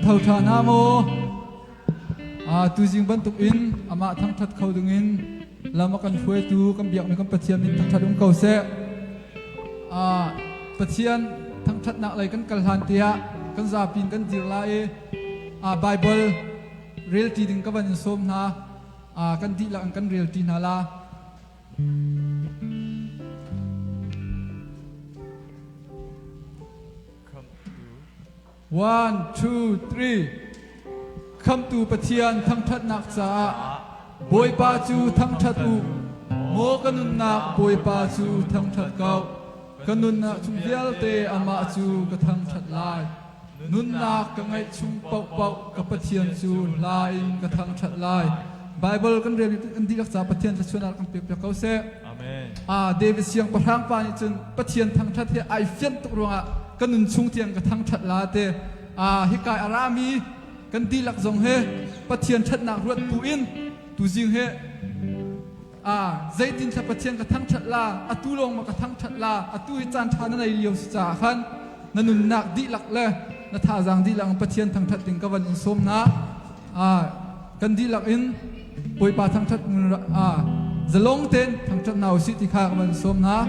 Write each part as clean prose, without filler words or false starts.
เท่าทานาโมตูจิงบันตุกอินอามาทั้งทัดเขาดึงอินลามากันช่วยตูกันเบียกมีกันปะเทียนมินทั้งทัดเขาเสปะเทียนทั้งทัดนักอะไรกันกัลฮันเตียกันซาปินกันจิรไลไบเบิลเรียลตีดึงกับวันสมนากันดีละกันเรียลตีนาลาone two three คำตูปะเทียนทั้งทัดนักษาบอยปาจูทั้งทัดอุโมกันนุนนักบอยปาจูทั้งทัดเก่ากันนุนนักชุมเดียลเตอามาจูกระทั้งทัดลายนุนนักกันไงชุมเป่าเป่ากับปะเทียนจูลายกระทั้งทัดลายไบเบิลกันเรียนกันดีรักษาปะเทียนจะชวนนักกันเปียกเขาเสเดวิดเสียงประทังปานิจนปะเทียนทั้งทัดเทไอเฟียนตกลงกันนุนชุงเทียงกระทั้งทัดลาเตฮิกายอารามีกันดีหลักทรงเฮปะเทียนชัดหนักรวดตูอินตูจิงเฮใจตินชัดปะเทียนกระทั่งชัดลาตูลงมากระทั่งชัดลาตูฮิจานทานในเลียวสจาขันนันนุนหนักดีหลักเลยนัทาจังดีหลังปะเทียนทั้งชัดติงกับวันอินสมนะกันดีหลักอินป่วยปาทั้งชัดจะลงเต้นทั้งชัดนาวสิติข้ากับวันสมนะ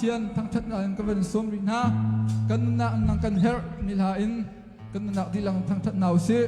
เชียนทั้งชัดนังกันเป็นสมรินากันนังกันเฮร์มิลาอินกันนักดีหลังทั้งชัดนาวซี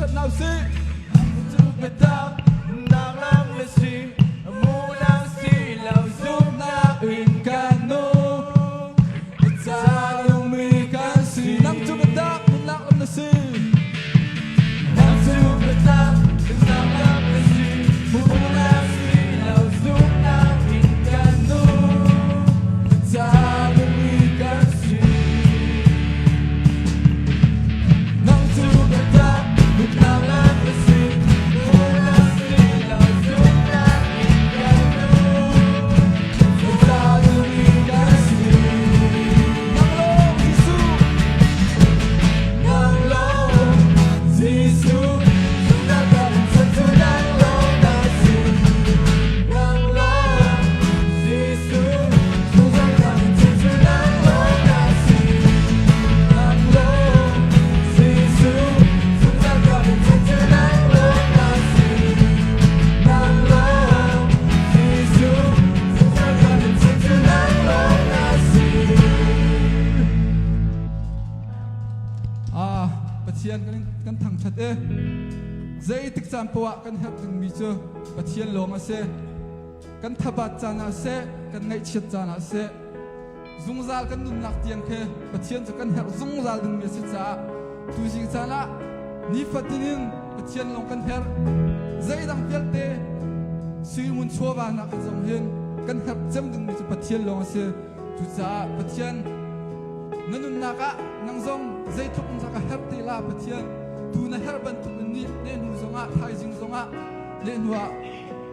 ทัดนาวซี tu betam nang lang lesi mulang silaw zoom na Kano Tayo may kasi Nang tumatak Nang ang nasi nang tu betam nang lang lesi mulang silaw zoom na Kano Tayo may kasi nang tu betam nang lang lesi mulang silaw zoom na Tayo may kasi Nang lo Sisu nang lo Sisu nang sa tunang lo na si nang lo Sisu nang sa tunang lo na si nang lo Sisu nang sa tunang lo na si nang lo Sisu nang sa tunang lo na si Pathian kan thang chat Zai tik chan pawa kan hap ding mi chu Pathian long ase kan thabat chana se kan ngai chet chana se Zungzal kan nun nak tiang ke Pathian chu kan hap zungzal ding mi se cha Tu jing chana ni fatinin Pathian long kan her Zai dang pel te Sui mun chowa na kan zong hin kan hap chem ding mi chu Pathian long ase Tu cha Pathian nanun naka nang zong zai thuk zaka her te la Pathian tu na her ban tu ni le nu zonga thai jing zonga le nuwa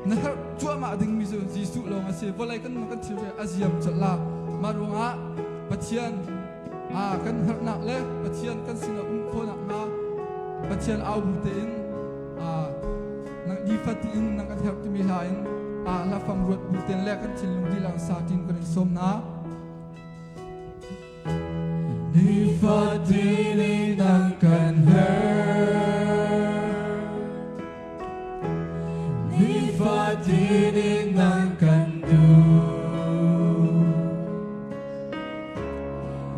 na her chua ma ding mi zo jisu lo nga se volai kan kan thil re aziam chatla marunga Pathian kan her nak le Pathian kan singa kho nak na Pathian au bu te in nang di fati in nang kan her ti mi ha in la fam ruat bu ten le kan thil lung di lang sa tin kan som na Ni fatini nang kan her Ni fatini nang kan du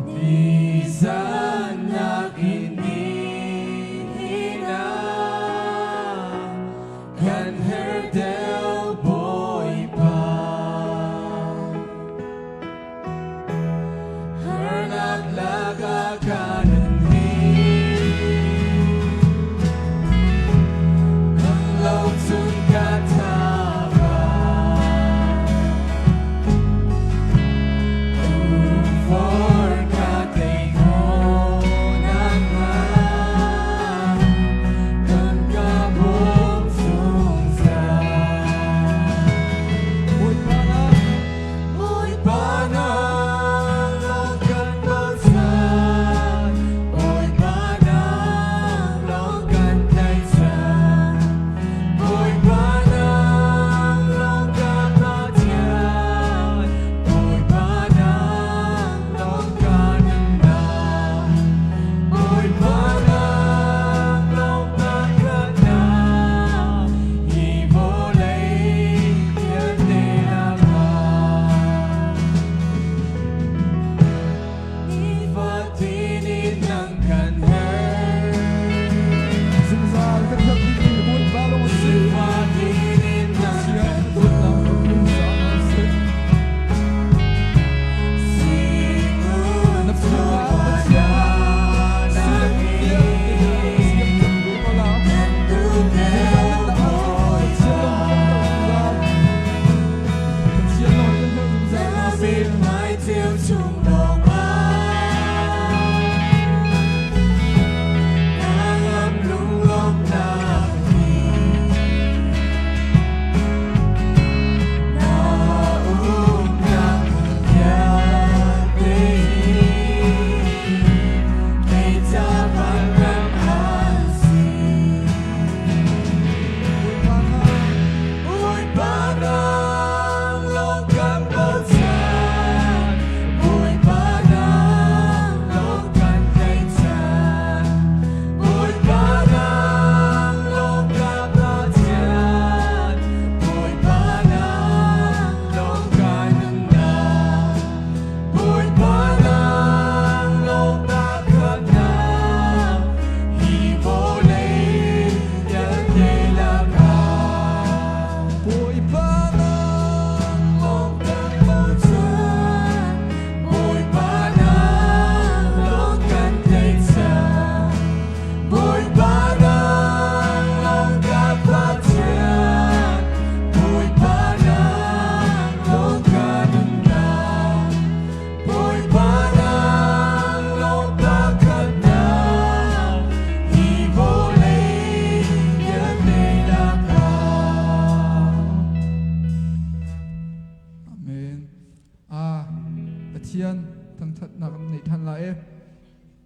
Ni sana kini hina Kan her del boy pa Her naglaga kanan ni Ang lautun kataba For kating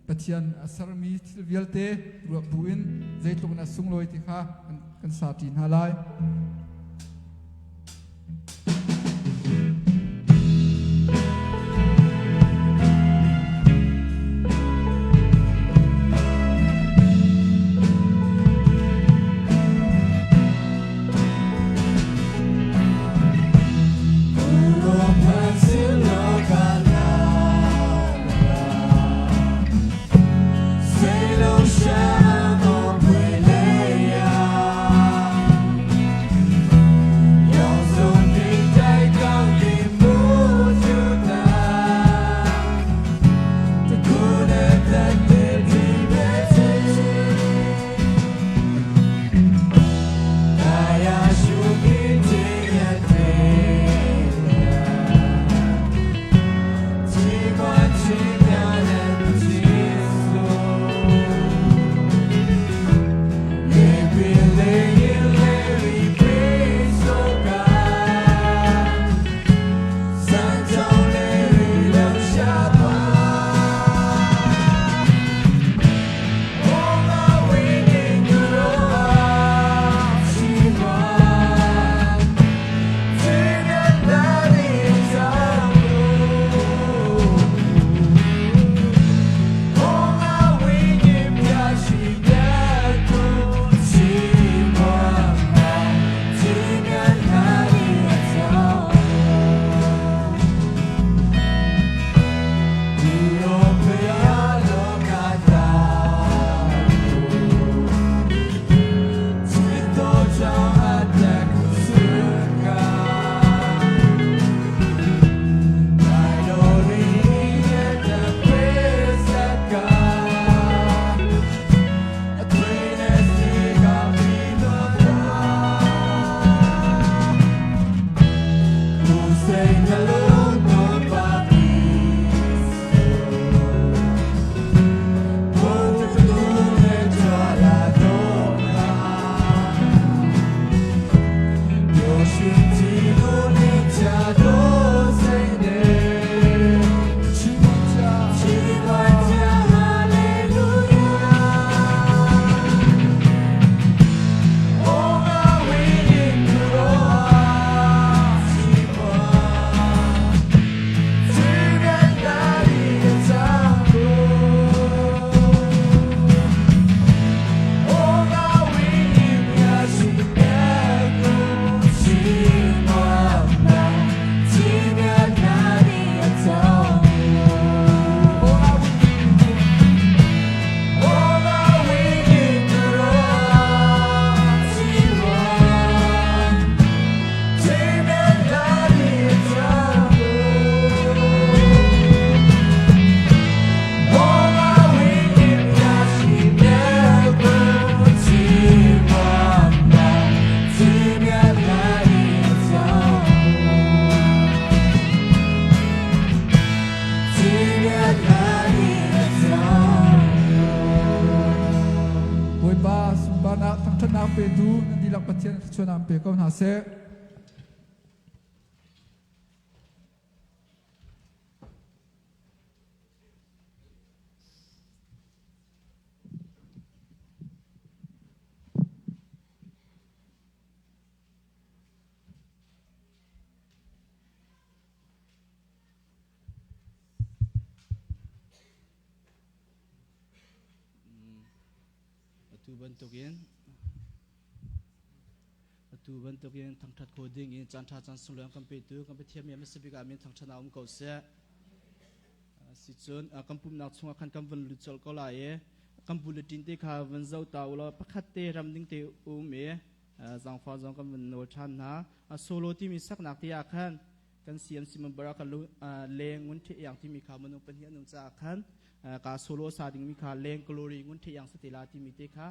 ปะเทียนอสารมีทิลเวลเตรัวบุอินใจตรงนัสุงลอยติค่ะกันสาธินฮาไล pe du nan di lak pathian chona pe ko na se tu bentukin thang that coding in chan tha chan sulang kam pe tu kam pe thiam ya mesti ga min thang thana ko se si chon kam pum nak chunga khan kam van lu chol ko la ye kam bulletin te kha van zau taw lo pakhat te ram ding te u me zang fa zang kam van no than na solo ti mi sak nak ti ya khan kan siam sim baraka lu leng ngun thi yang ti mi kha manu pan hi anu cha khan ka solo sa ding mi kha leng glory ngun thi yang satila ti mi te kha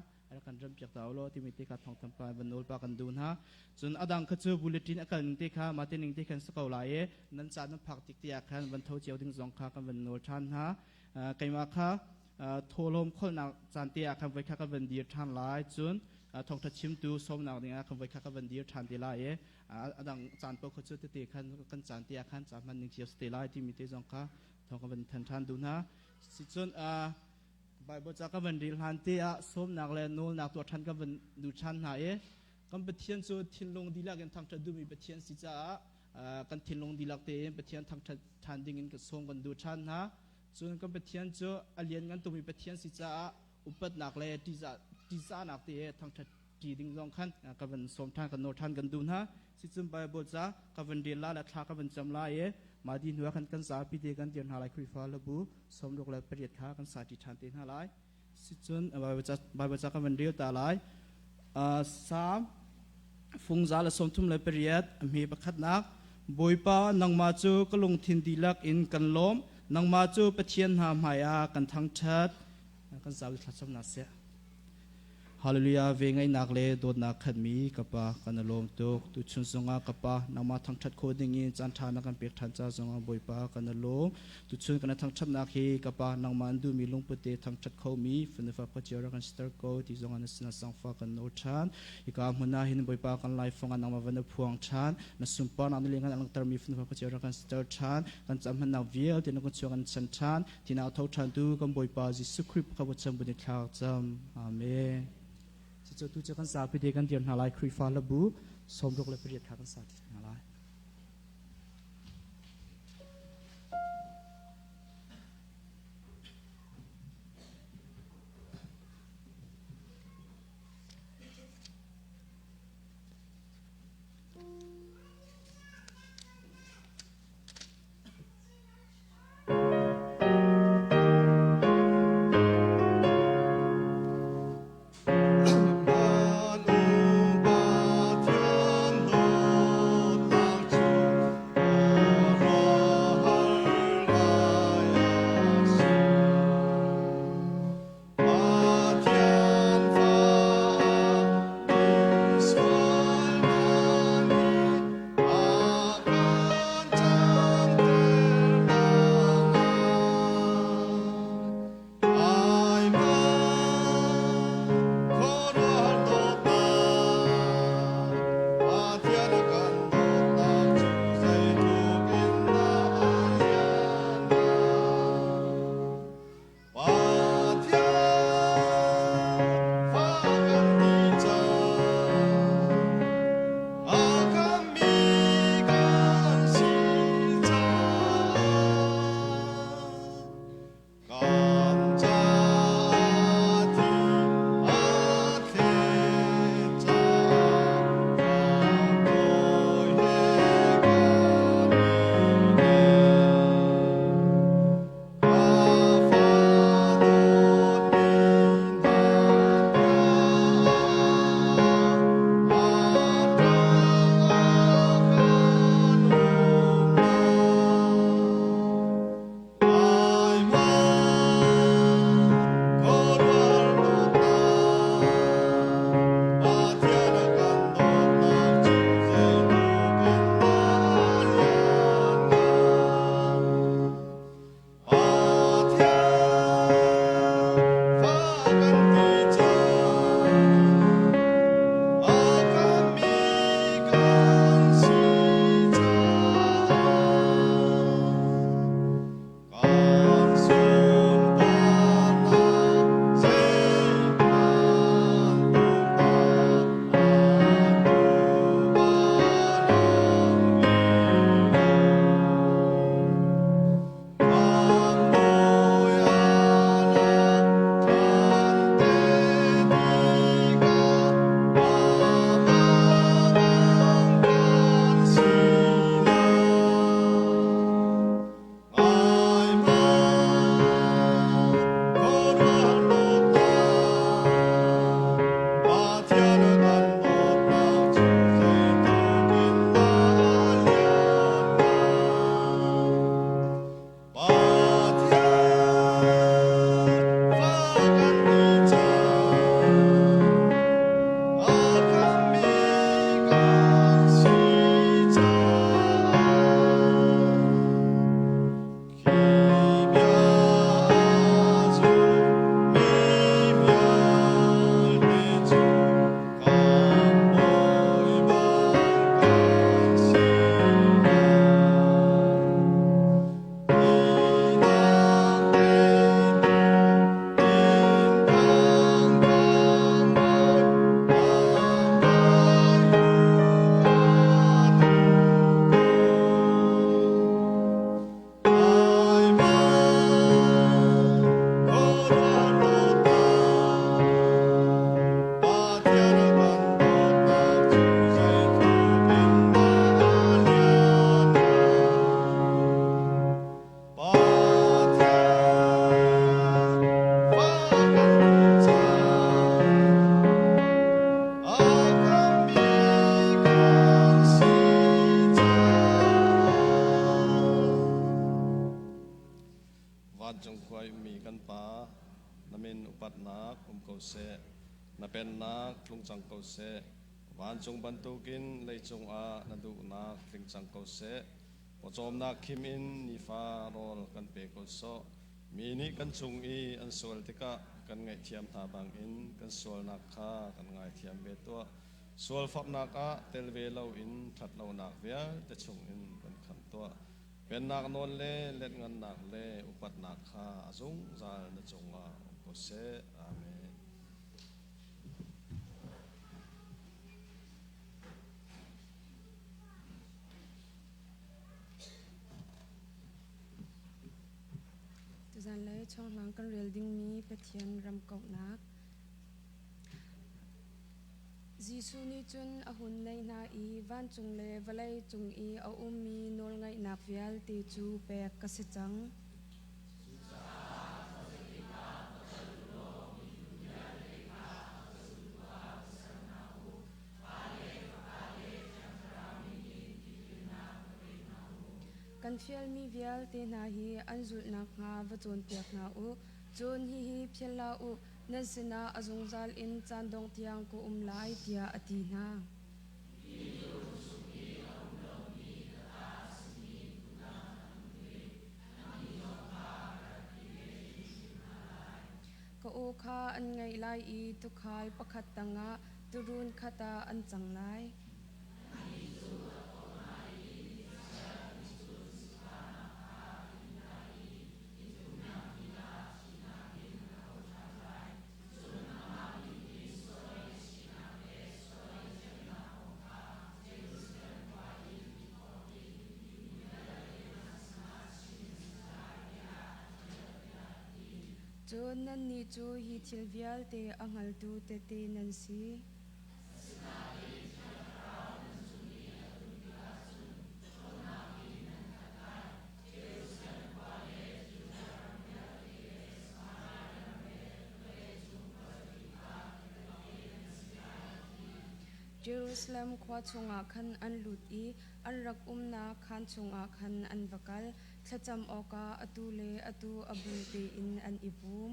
kan ram chak taw lo ti mi te ka thong tam pa van nol pa kan dun ha chun adang kha chu bulletin akal te kha ma te ning te khan sakau la ye nan cha na phak tik ti ya khan van tho chiao ding zong kha kan van nol than ha kaima kha tholom khol na chan te ya khan vai kha ka van dir than lai chun thong tha chim tu som na ding a khan vai kha ka van dir than te la ye adang chan po kha chu te khan kan chan te ya khan cha man ning chiao te lai ti mi te zong kha thong ka van than than dun ha สิจนใบบจากกันวันดีลันเตียสมนักเลนโนนักตัวทันกันวันดูชันหายกันเปทียนจูทินลงดีลักกันทางทัดดูมีเปทียนสิจ้ากันทินลงดีลักเตยเปทียนทางทันดิ่งกันสมกันดูชันนะส่วนกันเปทียนจูอเลียนกันตัวมีเปทียนสิจ้าอุปนักเลดีซ่านักเตยทางทัดจีดิ่งลองขันกันวันสมทางกันโนทันกันดูนะสิจนใบบจากกันวันดีลาและทากันวันจำลายมาดีหัวกันสาพิธีกันเดียนหาลายคุยฟ้าระบุสมรุกและเปรียดขากันสาธิฐานเตียนหาลายสิจนใบบัจกันวันเดียวตาลาย3ฟุงซาและสมทุมและเปรียดมีประคัดนักบอยป้านังมาจูก็ลงทินดีลักอินกันล้มนังมาจูปะเทียนหามหายากันทั้งชัดกันสาวิทัศน์นักเสียฮาเลลูยาเวงไงนักเลโดนนักขัดมีกับปะกันลมตุกตุชุนสงากับปะนังมาทั้งชัดโคดิ่งจันทานักกันเปียกทันจ้าสงาบอยปะกันลมตุชุนกันทั้งชัดนักฮีกับปะนังมันดูมีลงปเตทั้งชัดเขามีฟินฟ้าก็เจอรักันสตาร์โกที่สงานัสนาสังฟ้ากันโนชันอีกามุนาหินบอยปะกันไลฟ์ฟงกันนังมาวันพวงชันนัสุมปานังเลี้ยงกันอังตรมีฟินฟ้าก็เจอรักันสตาร์ชันกันจำมันนักเวียลที่นักชวกันชันชันที่นักเท่าชันดูกันบอยปะจิสุคริปขับจำบุญข่าวจำอาเมนจะตุจะกันสาพิธีกันเดียนหาลายครีฟ้าระบุสมรุกและเปรียดขากันสาธิหาลาย นามินอุปัตนักเกาเสนาเป็นนักลุงจังเกาเสวันจงบรรทุกินเลยจงอานาดูนักลิงจังเกาเสปจอมนักคิมินนิฟารอลกันเปกโซมีนี้กันจงอีอันสวลติกะกันไงเทียมทาบางอินกันสวลนักข้ากันไงเทียมเบตัวสวลฟับนักะเตลเวลาอินทัดเรานักเวียแต่จงอินกันขันตัวเป็นนักนนเล่เล่นเงินนักเล่อุปัตนักข้าจงจาลจงอาโกเสอาเมนจันเลยช่องหลังกันเรียลดิ้งมีเปเทียนรำกอกนักจีซูนีจุนอาหุนในนาอีวันจงเลวลัยจงอีเอามีนอลไงนักเวียลตีจูเปกกษจังกันเฟียลมีเวียลเตนาฮีอันจุดนักงาวจนเปียกนาอุจนฮีเพียลาอุนันสนาอจงจัลอินจันดงเทียงกุไลเทียอตีนาก็โอคาอันไงไลอีตุคาลปะขัดตังะตุรุนคาตาอันจังไลจนนั้นนี่จูฮิทิลเวียลเตอังฮัลตูเตเตนันซีเยรูซาเล็มควาชงอาคันอันลุดอีอันรักนาคันชงอาคันอันวกัลขจำออกาอตูเลอตูอบูเตอินอันอิบูม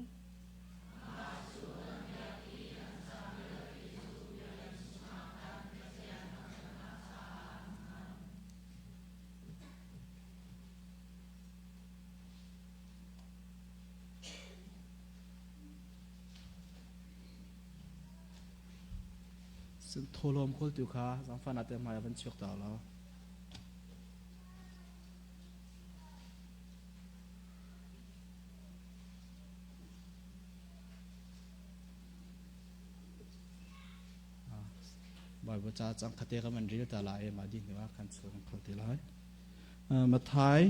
ซึ่งโทรมคนตุขาสังฟันอาเตมาบันชุกตาแล้วบ่อยว่าจะจังคเตก็มันเรียกตาลายมาดีนี่ว่าคันส่วนเขาตีลายมาท้าย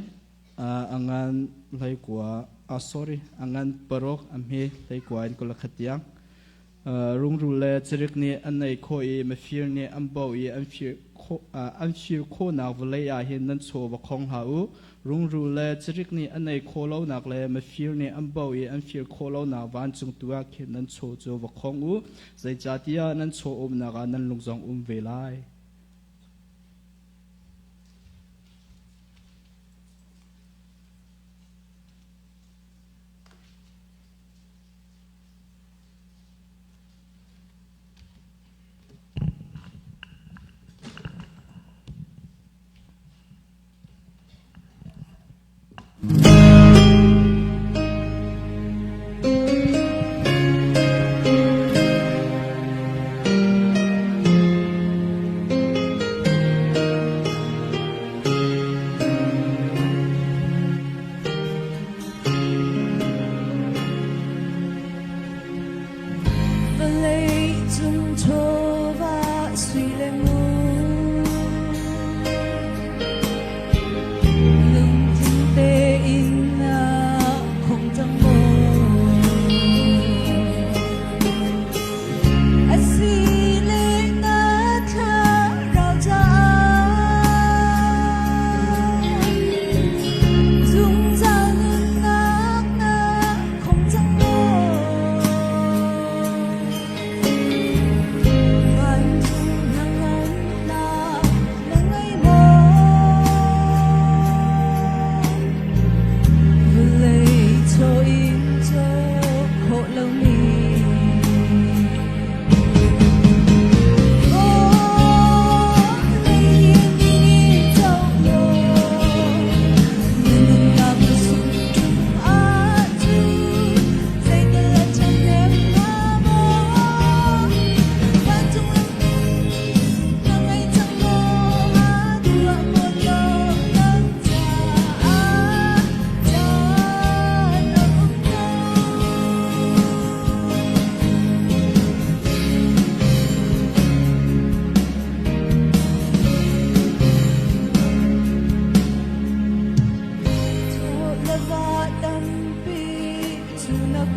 อังงานเลยกว่าsorry อังงานปรกอันเฮเลยกว่าอินกุลขัดยังรุ่งรุ่งเล่จริกนี่อันในโคอีมาฟิลนี่อันบ่อยอันฟิลโคนักเลยอาเห็นนั่นโชว์ของหารุ่งรุ่งเล่จริกนี่อันในโคเล่านักเลยมาฟิลนี่อันบ่อยอันฟิลโคเล่านักวันจงตัวเห็นนั่นโชว์ของใจจัดยานั่นโชว์นักนั่นลงจงเวลา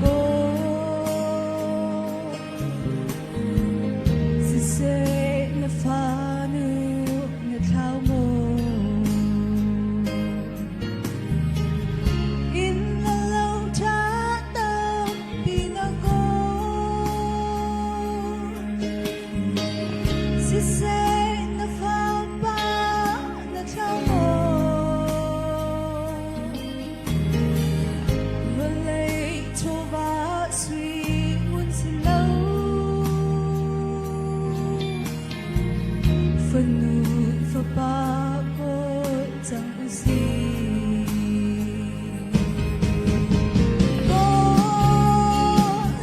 cô si se na pha nu na thao mo in la lâu cha tâm pina cô si se na pha ba na thao mo phần nụ và ba cô chẳng gì cô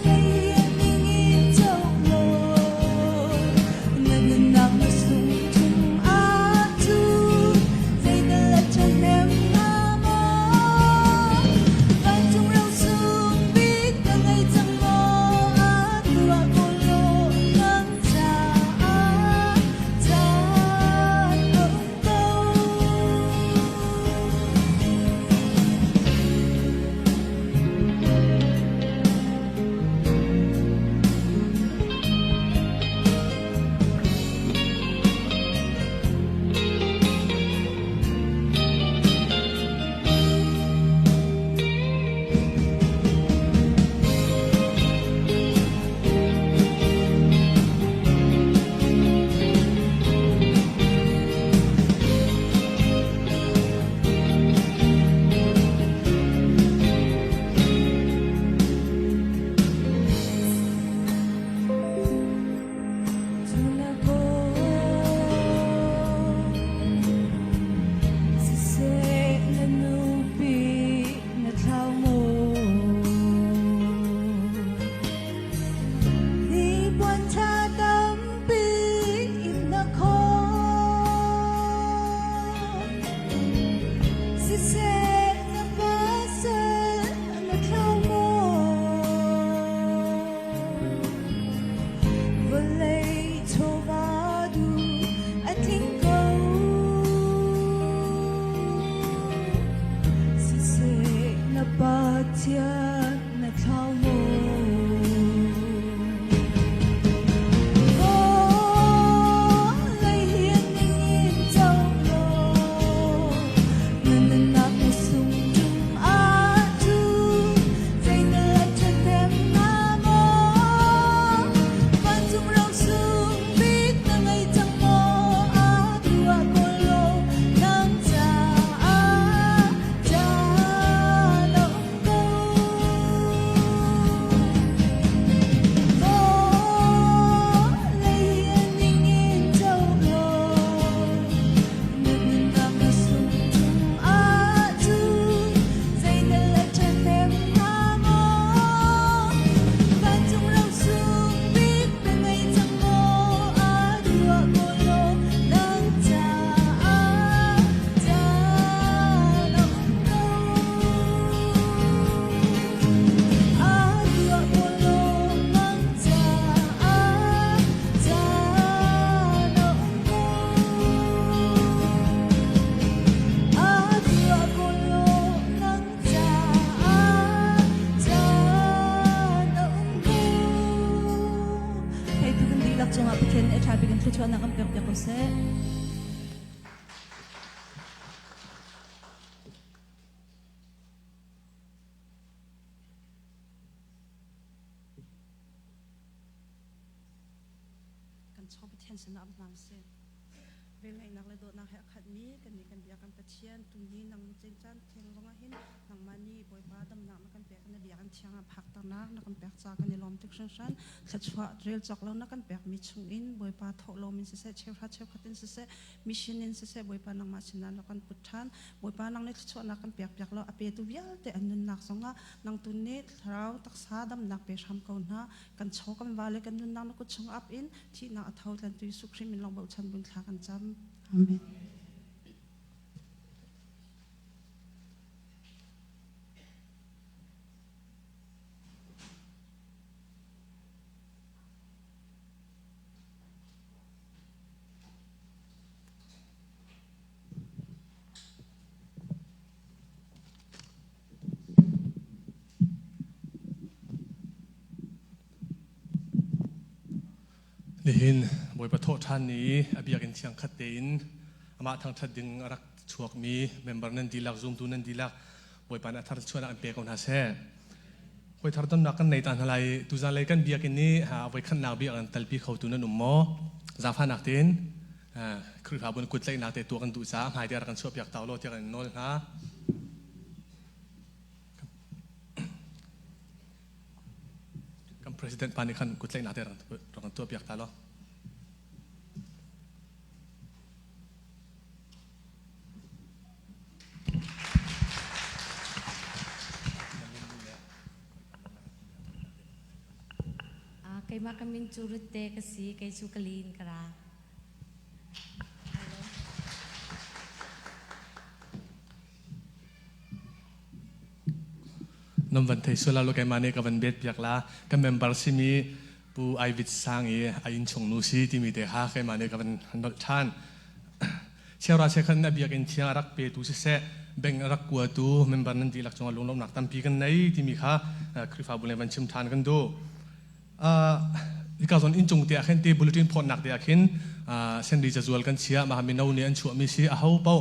lấy anh in trong lòng nên nằm xuống chung á chú dây ta là chân em nam mơ và chung rau xuống biết ta ngày chẳng mơ á tua cô lô nắng giàชอบเทียนสนับนางเสเวลานักเลยโดนนักแหกขัดมีกันนี่กันเบียกันประเทียนตุนนี้นังเจนจันเทียงลงหินนังมานี่บอยป้าดำนักนักกันเปียกันเบียกันเทียงผักต่างนักนักกันเปียกจากกันในลมติกชันชันขัดชัวเรียลจอกแล้วนักกันเปียกมีชุงอินบอยป้าทอกลมอินเสเชฟรัดเชฟขัดอินเสมิชินอินเสบอยป้านังมาชินันนักกันปุถันบอยป้านังในชัวนักกันเปียกแล้วอเปียตุวิลแต่อันนั้นนักสงะนังตุนนี้เราตักษาดำนักเปียทำเขาหน้ากันโชกันวาเลกันนุนนังนักกุชงอับอินที่นักเท่ากันตุยสุขริมินลองบอกฉันบุญทากันจำอาเมน ลิหินบอยประโทษท่านนี้อภิยากินเชียงขัดเดินอามาทางทัดดึงรักชวกมีเมมเบอร์นั่นดีลักซูมตูนั่นดีลักบอยปานอัธรชวนอันเปียกคนหาเซ่บอยทาร์ตันนักกันในตานอะไรตุจานเลยกันเบียกินนี้หาบอยขันนาบีอันตัลปีเขาตุนันอุมโมจาฟานักเต้นคือหาบนกุดใจนักเตะตัวกันตุจ้าหายเดียร์กันชวบอยากเต่าโลเทียกันโน่นนะประธานปานิคันกุศลนาเตอร์รังตัวเปียกตาล้อkay makamin curut te kasi kay sukalin kara. น้ำวันไทยส่วนเราโลกมาเนี่ยกับวันเบ็ดเปียกละกับเมมเบอร์ซิมีปูไอวิทสร้างเอไออินชงนูซีที่มีเดฮาเคยมาเนี่ยกับวันนอท่านเชื่อราเชคันนับอยากเห็นเชียงรักเปตูสิเสเบ่งรักกัวตูเมมเบอร์นั้นดีหลักจงลงลมหนักตั้มปีกันในที่มีค่ะคริฟาบุญในวันชิมทานกันดูที่การสอนอินจงเตียเห็นที่บุลตินพอหนักเตียเห็นเส้นดีจะจวลกันเชียมาหามินเอาเนี่ยอันชัวมีซีอาหูเป้า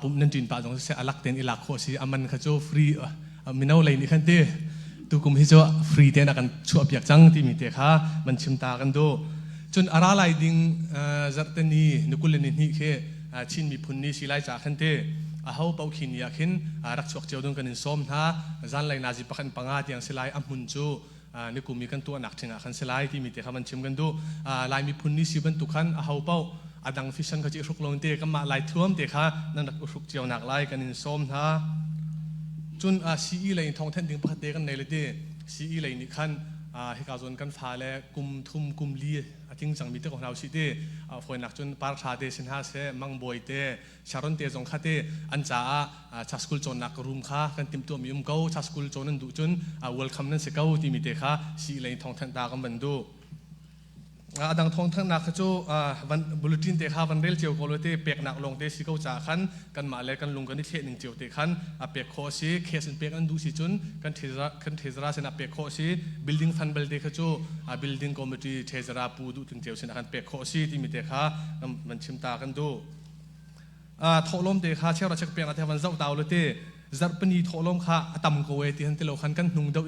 ปุ่มนั่นจีนป่าจงเสอลักเต็นอิลักโคซีอามันขจโจฟรีมินเอาเลยนี่คันเต้ตุกุมฮิจว่าฟรีเต้นักันชัวเปียกจังที่มีเตะค่ะมันชิมตากันดูจนอาราไลดิ้งจัดเตนีนุกุลนินี่เคชินมีพุนนี่สิไลจากคันเต้อาหูเป้าขินอยากเห็นรักชวกเจ้าดงกันอินส้มท่าจันไลนาจิปักันปังอาที่ยังสิไลอัมพุนจูนี่กูมีกันตัวหนักถึงขันสิไลที่มีเตะค่ะมันชิมกันดูไลมีพุนนี่สิบันตุขันอาหูเป้าอดังฟิชันเขาจะรุกลงเตะก็มาไลท่วมเตะค่ะนั่นรักรุกเจ้าหนักไลกันอินส้มท่าจนซีอีเลยท้องแท่นถึงประเทศกันในเลยที่ซีอีเลยนี่ขั้นให้การจนกันฟ้าและกุมทุ่มกุมลีทิ้งจังมีเตของเราสิเตฝนหนักจนปาร์ชาเตสินหาเสมังบอยเตชารอนเตจงคาเตอันจ้าชาสกุลจนนักรุมค้ากันติมตัวมีเก้าชาสกุลจนนั้นดูจนเวลคัมนั้นเสกเก้าที่มีเตค่ะซีเลยท้องแท่นตากันบันดูดังท้องทั้งนักจู่วันบุลตินเตะข้าวันเรลเจียวโคโลเตเปียกหนักลงเตสิเก้าจ่าขันกันมาเลยกันลงกันที่เทหนึ่งเจียวเตะขันเปียกโคซีเคสันเปียกอันดูสิจุนกันเทซราเซนเปียกโคซีบิลดิ้งฟันเบลเตะข้าจู่บิลดิ้งคอมมิตี้เทซราปูดูถึงเจียวเซนกันเปียกโคซีที่มีเตะข้ามันชิมตากันดูทอลมเตะข้าเชื่อเราเช็คเปียกอันเทวันเจ้าดาวเลยเตจัดปนีทอลมข้าตั้มโกเวที่ฮันเตโลขันกันนุ่งดาว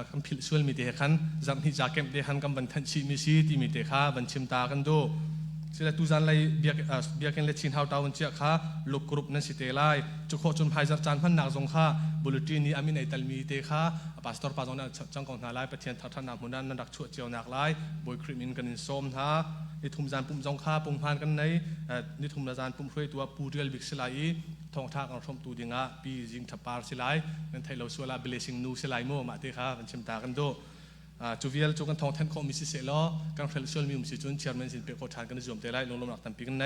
คำพิลส่วนมีเตะขันจัดที่จากเก็บเตะขันกันบันทันชีมีซีที่มีเตะข้าบันชิมตากันดูเสร็จตุจันเลยเบียกันเลชินฮาวตาวันเจ้าข้าลูกกรุ๊ปนั้นสิเตะไล่จุกโคจนพายจัดจานพันนักสงข้าบุลตินีอามินไอตัลมีเตะข้าพาสตอร์ปาจงนั้นจังกองนาไล่ประเทศทัศนามุนันนันดักชั่วเจียวนักไล่บอยคริมินกันอินส้มท่านิทุมจานปุ่มจงข้าปุ่มพานกันในนิทุมจานปุ่มช่วยตัวปูเรียลบิกสิไลทองท่ากันชมตูดิงะปีจิงทับปาร์สิไลนั่นไทยเราชัวร์ลาเบลซิงนูสิไลโมมาเตะข้ามันชิมตากันดูจูเวียลจูกันทองแทนคอมิสิเซลกันเฟลชัวร์มีมุสิจุนเชียร์แมนสินเปโคทานกันจวมเตะไลลงลมหนักตันปีกันใน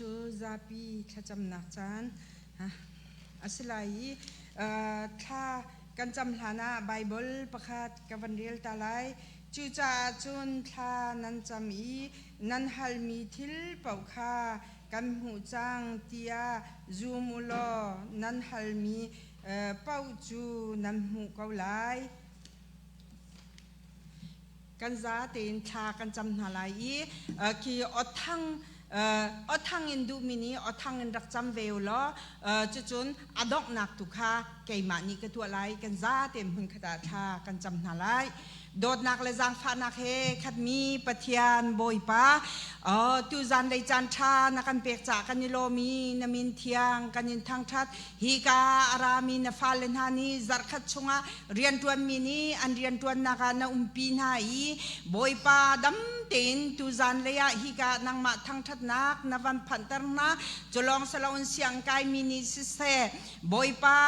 จูซาปีขจำนักจานอัสไลถ้ากันจำฐานะไบเบิลประคาดกับวันเรียลตาไลจูจ่าจุนท่านันจำอีนันฮัลมีทิลเป่าคากันหูจังเตียจูมุลอนันฮัลมีเป่าจูนันหูเกาไลกันซาเตนท่ากันจำฐานะอีคีอดทั้งทั้งอินดูมินีทั้งอินรักจำเวลล้อจุนอดอกนักตุค่ะเกี่ยมานี่ก็ตัวไรกันซาเต็มหุ่นขดาชากันจำนาไรโดดนักเลยจังฟ้านักเฮขัดมีปะเทียนบอยป้าตูจันเลยจันชานักกันเปียกจากกันนิโลมีนามินเทียงกันยินทางชัดฮิกาอารามีนฟาเลนฮานีจัดขัดชงะเรียนตัวมินีอันเรียนตัวนักนาปีนหายบอยป้าดำเต็นตูจันเลยฮิกานังมาทางชัดนักนวันพันตรนะจลองสลาวเสียงกายมินิสิเซบอยป้า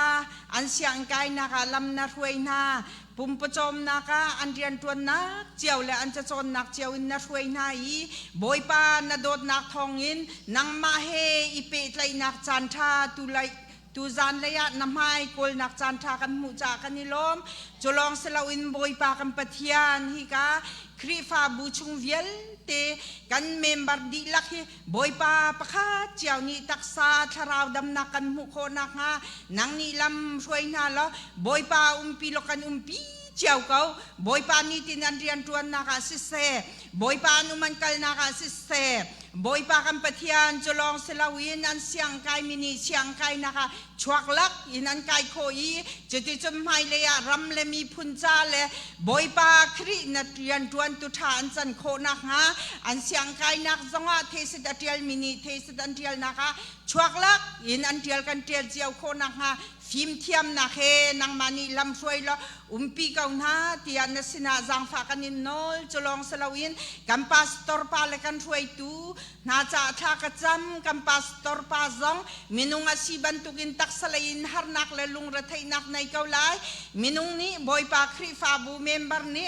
อันเสียงกายนักลำนาถวยนาปุ่มประจอมนักอันเรียนตัวนักเจียวและอันจะจนนักเจียวอินนัช่วยนายบอยปานโดดนักทองอินนังมาเฮอีเปตไลนักจันทาตุไล ตูจานเลยะน้ำให้กลนักจันทากันมุจากันนิลมจุลองสลาวินบอยปากันปะเทียนฮิกาครีฟาบูชุงเวียลเตกันเมมบัรดีลักฮิบอยปาปะคาเจ้านี่ตักษาทาราวดำนักกันมุโคนักฮะนังนี่ลำช่วยนาละบอยปาปีลกันปีเจ้าเขาบอยปานี่ตินันเรียนตัวนนักสิเสบอยปานุมันกัลนักสิเสบอยปากันปะเทียนจุลองสลาวินอันเสียงไกมินิเสียงไกนักชวักลักอินันไกโคอีจุดที่จมไฮเลยอะรำเลมีพุนจาเลบอยปาครีนัดเรียนตัวนตุทานจันโคนักฮะอันเสียงไกนักจงอาเทสดัดเดียลมินิเทสดัดเดียลนักชวักลักอินันเดียลกันเดียลเจียวโคนักฮะฟิมเทียมนักเฮนังมานีลำช่วยละปีเก่าหน้าที่อันสินาจังฝากันนินโนลจุลองสลาวินกัมพาสตอร์ปาเลกันช่วยตูน่าจะทักจำกัมพาสตอร์ปาซองมินุงอาชีบันตุกินตักสลายหาร์นักเลลุงระไทนักในเกาไลมินุงนี้บอยปาครีฟาบูเมมเบอร์นี้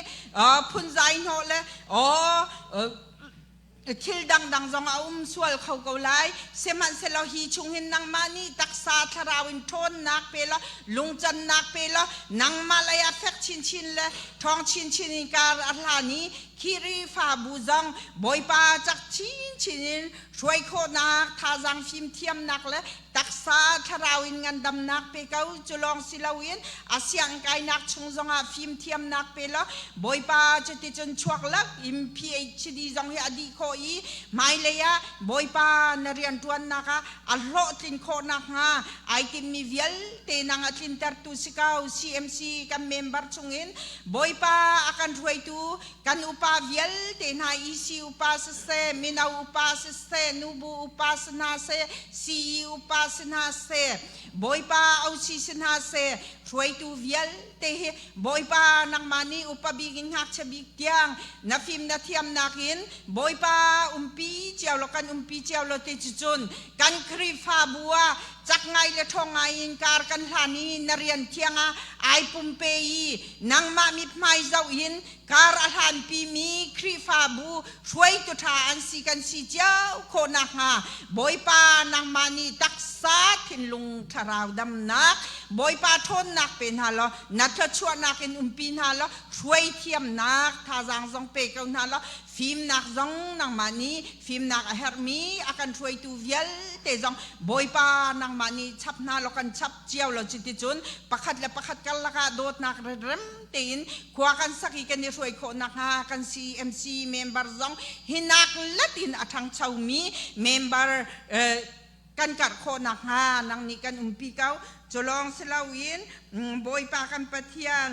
พุนใจโนเลคิลดังดังจงเอาสวลเขาเกาไลเสมันเสลาฮีชุงหินนังมานีตักษาทาราวินทนนักเปล่าลุงจันนักเปล่านังมาลายาเฟกชินชินเลทองชินชินการอัลลานีคิริฟาบูจังบอยปาจากชินชินช่วยโคนักทาจังฟิมเทียมนักเลยตักษาทาราวินงันดำนักเปเกาจุลองศิลาวินอาเซียงไกนักชงจงอาฟิมเทียมนักเปล่าบอยปาจะติดจนชวกลักอิมพีเอชดีจงเฮอดีโคอีไม่เลยะบอยปานเรียนตัวนนักอัลโลตินโคนักฮะไอติมีเวลเตนังอัตินเตอร์ตุสิกาวซีเอ็มซีกันเมมเบอร์ชงอินบอยปาakanช่วยตูกันอุปาเวลเตนาอีซีอุปาสเซมินาอุปาสเซนูบูอุปาสนาเซซีอุปาสนาเซบอยปาเอาซีสนาเซช่วยตูเวลเตะบอยปานังมานีอุปบิกินหักชบิกเตียงนาฟิมนาเทียมนักินบอยปาปีเจ้าละกันปีเจ้าละเตจิจุนกันครีฟาบัวจักไงละทองไงอินการกันหานีนเรียนเทียงไอปุ่มเปยีนังมามิดไม่เจ้าอินการอาหารปีมีครีฟาบูช่วยตุทานสิกันสิเจ้าโคนักฮะบอยปานังมานีตักษาทินลุงทาราวดำนักบอยปาทนนักเป็นฮะละนัทชวนนักอินปีนฮะละช่วยเทียมนักทาจังจงเปกันฮะละฟิมนักจงนังมานีฟิมนักเฮอร์มีakanช่วยตูเวลเตจงบอยปานังมานีชับนาลกันชับเจียวลจิตจุนประคัดและประคัดกันละกาโดดนักเริ่มเตินขวากันสักอีกันช่วยคนนักฮะกัน CMC เมมเบอร์จงหินักละตินอัทังชาวมีเมมเบอร์กันกัดคนนักฮะนังนี้กันปีเก้าจุลองสลาวินบอยปากันปะเทียน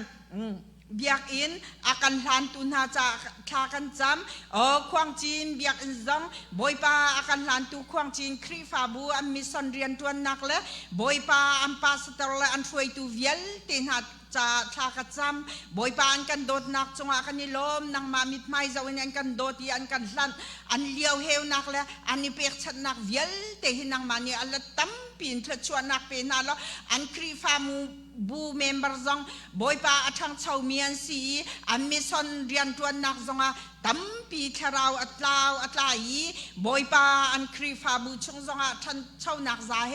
เบียกอินakanลันตุนหาจะทากันจำควงจีนเบียกอินจงบอยปาakanลันตุควงจีนครีฟาบูอันมิสันเรียนตัวนักเลยบอยปาอันปาสตอร์เลยอันช่วยตูเวลตินหาจะทากันจำบอยปาอันกันโดดนักจงakanนิลมนังมามิดไม่จะวันอันกันโดดที่อันกันลันอันเลี้ยวเหวนักเลยอันนี้เปียกชัดนักเวลเตหินังมานี่อันละตั้มปีนทัดชวนนักเป็นอะไรอันครีฟามูบูเมมเบอร์จงบอยปาอัทังชาวเมียนสีอันมิสันเรียนตัวนักจงตั้มปีทาราวอัตลาวอัตลายีบอยปาอันครีฟาบูชงจงทันชาวนักจะเฮ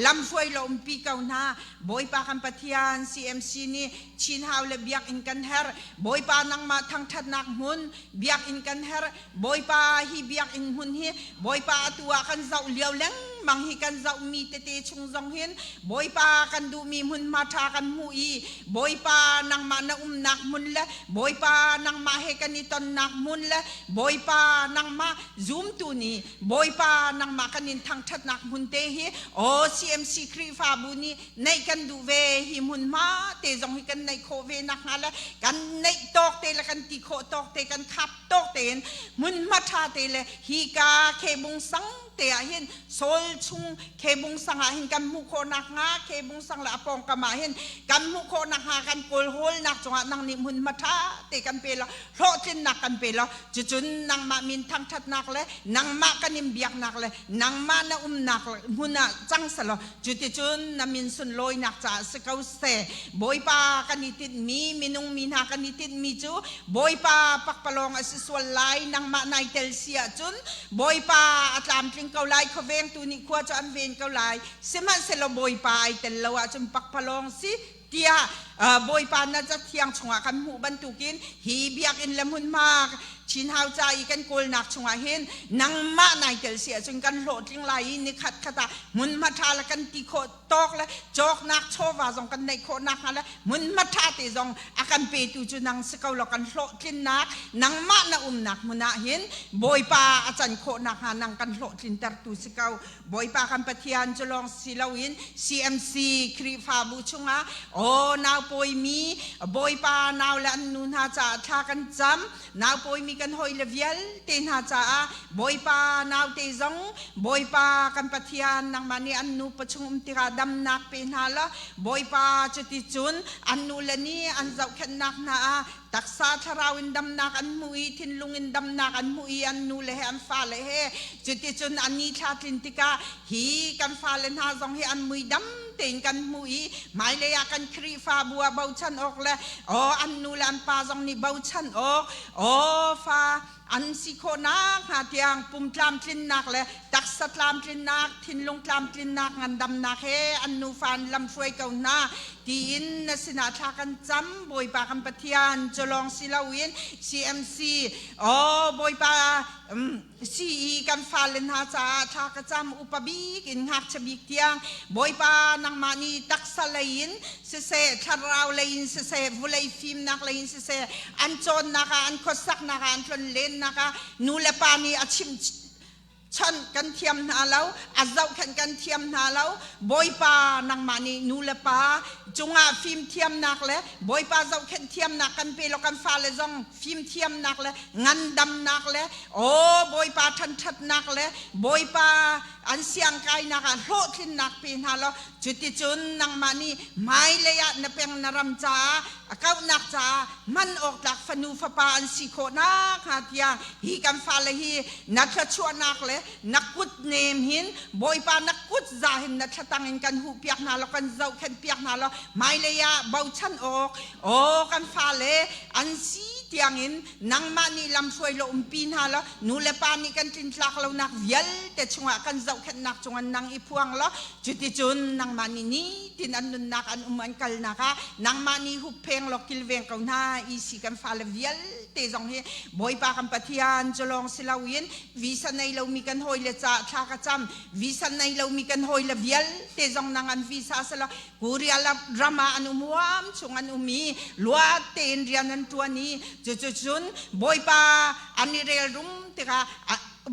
ลำช่วยลมปีเก่าหน้าบอยปากันปะเทียน CMC นี่ชินฮาวเลเบียกอินกันเฮร์บอยปานังมาทั้งทัดนักมุนเบียกอินกันเฮร์บอยปาฮีเบียกอินมุนฮีบอยปาตัวกันเจ้าเลี้ยวเล้งมังฮีกันเจ้ามีเตเตชงจงเห็นบอยปากันดูมีมุนมาทากันมูอีบอยปานังมานะนักมุนละบอยปานังมาเฮกันนิตอนนักมุนละบอยปานังมาซูมตูนี่บอยปานังมากันนินทั้งทัดนักมุนเตฮีโอ CMC ครีฟาบุนีในกันดูเวฮิมุนมาเตจงฮิกันในโคเวนักฮาละกันในตอกเตละกันติโคตอกเตกันขับตอกเตนมุนมาทาเตละฮิกาเคบุงสังเตียเห็นโซลชุงเคบุงสังหาเห็นกันมุโคนักงาเคบุงสังละปองกมาเห็นกันมุโคนักหากันโกลโฮลนักจงนังนิมุนมาทาเตกันเปล่าโรจินนักกันเปล่าจุนนังมามินทั้งทัดนักเลยนังมากันนิมเบียกนักเลยนังมานะนักมุนะจังสละจุนนามินสุนลอยนักจ่าสกาวเสบอยปากันนิติมีมินุงมีนากันนิติมีจูบอยปาปักปลองอสิสวลไลนังมาไนเตลเซียจุนบอยปาอัตลามเกาไลเขาเวงตูนิ ขวจอันเวนเกาหลายเสมันเสลบอยปายแต่ละว่าจนปักพลองสิเตียบอยปานน่าจะเที่ยงชงอากันหูบรรทุกินฮีเบียกอินละมุนมากชินหาวใจกันโกลนักชงอาเห็นนังมะนายเกลเสียจนกันโหลดทิ้งไหลนี่ขัดขตามุนมาทาละกันตีโคตอกและจอกนักโชวาจงกันในโคนักนั่นแหละมุนมาทาติจงอากันเปตูจุนังสกาวละกันโหลดทิ้งนักนังมะนานักมุนเห็นบอยปาอาจารย์โคนักหานังกันโหลดทิ้งตัดตูสกาวบอยปากันปะเทียนจะลองสิลาวิน CMC ครีฟาบูชงอาโอ้นาวปอยมีบอยปานาวละนุนหาจะทากันจำนาวปอยมีกันหอยเลเวียลเตนหาจะบอยปานาวเตจงบอยปากันปะเทียนนังมันนี่อันนูปชงติราดำนักเป็นหาละบอยปาจุดที่จุนอันนูละนี่อันเจ้าแค่นักนาตักษาทราวินดำนักอันมุยทินลุงินดำนักอันมุยอันนูเลหอันฟ้าเลหจุดที่จุนอันนี้ชาตินติกาฮีกันฟ้าเลนหาจงเฮอันมุยดำเต็งกันมุยหมายเลยกันครีฟ้าบัวเบาชันออกเลยอ๋ออันนูลันปาจงนี่เบาชันออกอ๋อฟ้าอันสิโคนักหาเตียงปุ่มตามทินนักเลยตักสตามทินนักทินลงตามทินนักงันดำนักเฮอันนูฟันลำช่วยเก่าหน้าที่อินนสินาทากันจำบอยปากันปะเทียนจะลองสิลาวิน CMC อ๋อบอยปาซีกันฟาเลนหาจาทากระจำอุปบีกินหักฉบิกเทียงบอยปานังมานีตักสลายินเสเสทาราวลายินเสเสวุลายฟิมนักลายินเสเสอันโจนนักอันคสักนักอันทนเลนนักนูเลปานีอาชิมฉันกันเทียมนาแล้วอาเจ้ากันเทียมนาแล้วบอยปานังมานีนูเลปาจงอาฟิล์มเทียมนักเลยบอยปาเจ้าเทียมนักกันเปลกันฟ้าเลยจงฟิล์มเทียมนักเลยงันดำนักเลยโอ้บอยปาทันทัดนักเลยบอยปาอันเสียงไกนักโลดทินนักเป็นฮาแล้วจุดที่จุนนังมานีไม่เลยอะนเพียงนรำจ้าเก้านักจ้ามันออกจากฟนูฟปาอันสิโคนักหาเทียงฮีกันฟ้าเลยฮีนักชวนนักเลยนักกุดเนมหินบอยปานักกุดจาหินนักตังหินกันหูเปียกนาแล้วกันเจ้าเปียกนาแล้วไม่เลยอะเบาชันออกโอ้กันฟ้าเลยอันซีเตียงหินนังมานีลำช่วยเราปีนหาแล้วนูเลปานีกันตินลักเรานักเวียลแต่ชงกันเจ้าแค่นักชงนังอีพวงแล้วจุดที่จุนนังมานีนี้ตินอันนุนนักอันมันกัลนักนังมานีหุบเพลงลอกกิลเวงเขาหน้าอีสิกันฟ้าเลยเวียลแต่จงเฮบอยปากันปะเทียนจะลองสิลาวินวิสันในเรามีกันหอยเลจ่าทากระจำวิสันในเรามีกันหอยเลเวียลแต่จงนังอันวิสาสละกุริอาลาดรามาอันมวมชงอันมีลัวเตนเรียนอันตัวนี้จุนบอยปาอันนี้เรียลรุมติกา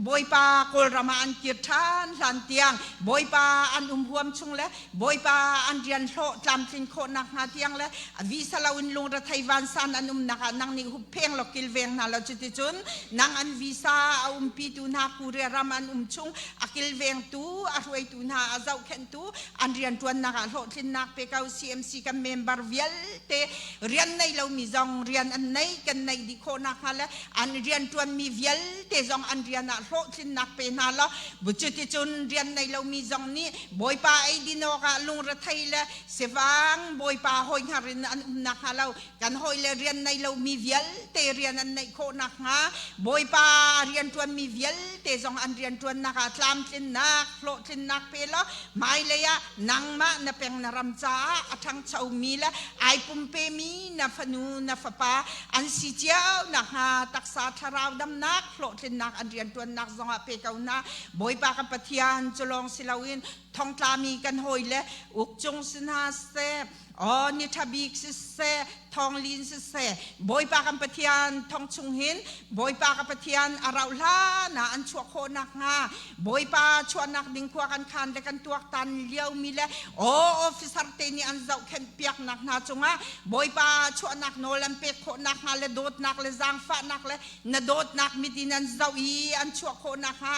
บอยปาโกลรามาอันเกียรติานสันเตียงบอยปาอันหัวมชงและบอยปาอันเรียนโลจำสินโคนักหาเตียงและวิสลาวินลงระไทวันสันอันนักนังนี่หุบเพ่งลอกกิลเวงนาเราจุดจุนนังอันวิสาปีตูนาคูเรียรามันชงอกิลเวงตูอารวยตูนาอาเจ้าเข็นตูอันเรียนตัวนักโลสินนักเปกเอา CMC กันเมมเบอร์เวียลเตเรียนในเรามีจงเรียนอันไหนกันในดิโคนักฮะและอันเรียนตัวมีเวียลเตจงอันเรียนโลสินนักเป็นฮาละบุจุติจุนเรียนในเรามีจงนี้บอยปาไอดินอกะลุงระไทยละเสวังบอยปาหอยหารินอันนักฮาเรากันหอยเลยเรียนในเรามีเวียลเตเรียนอันในโคนักฮะบอยปาเรียนตัวมีเวียลเตจงอันเรียนตัวนักตามสินนักโลสินนักเป็นละไม่เลยอะนังมะนเพียงนรำจ้าทั้งชาวมีละไอปุ่มเปมีนฟนูนฟปาอันสิเจ้านักฮะตักษาทาราวดำนักโลสินนักอันเรียนตัวนักจงเปกเอาหน้าบอยปากันปะเทียนจะลองสิลาวินทองตามีกันหอยและอุกจงสินาเซอ๋อนิทบิกสิเซทองลินสิเซบอยปากันปะเทียนทองชุงหินบอยปากันปะเทียนอาราลานะอันชัวโคนักงาบอยปาชวนนักดิ่งขวากันคันแต่กันตัวตันเลี้ยวมีและโอออฟฟิศร์เตนี่อันเจ้าเข็นเปียกนักนาจงะบอยปาชวนนักโนลัมเปกโคนักงาเลโดดนักเลจางฟ้านักเลนโดดนักมิดินันเจ้าอีอันชัวโคนักงา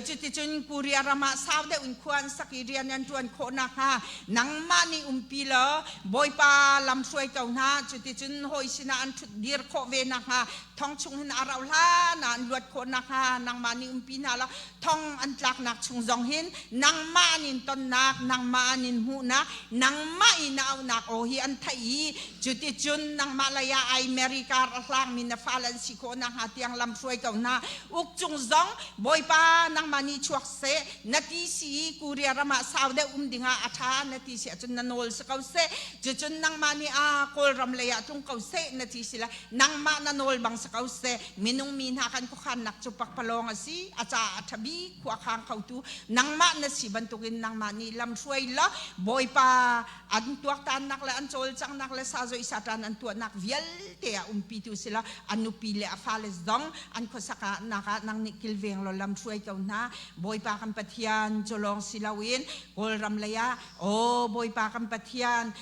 จุดที่จุนกุริอารามาสาวเดอุ่นควรส saki rian an tuan ko nak ha nang mani pila boy pa lam suai kau na chuti chun hoi sina an thut dir ko ve nak ha thong chung hin arau la na an luat ko nak ha nang mani pina la thong an tlak nak chung zong hin nang manin ton nak nang manin hu nak nang mai na nak o hi an thai chuti chun nang malaya ai america lang min na falan si ko nak ha tiang lam suai kau na uk chung zong boy pa nang mani chuak se nati si kuria rama saude dinga atha nati si chun nanol sa kau se chun nang mani a kol ram leya tung kau se nati sila nang ma nanol bang sa kau se minung min ha kan ko khan nak chupak palong asi acha athabi kwa khang kau tu nang ma na si bantukin nang mani lam suai la boy pa an tuak tan nak la an chol chang nak la sa zo isatan an tu nak vial te a pitu sila anu pile a fales dong an ko saka naka nang nikil veng lo lam suai kau na boy pa kan pathian jolong silawin kol ram leya o boy pa kan pathian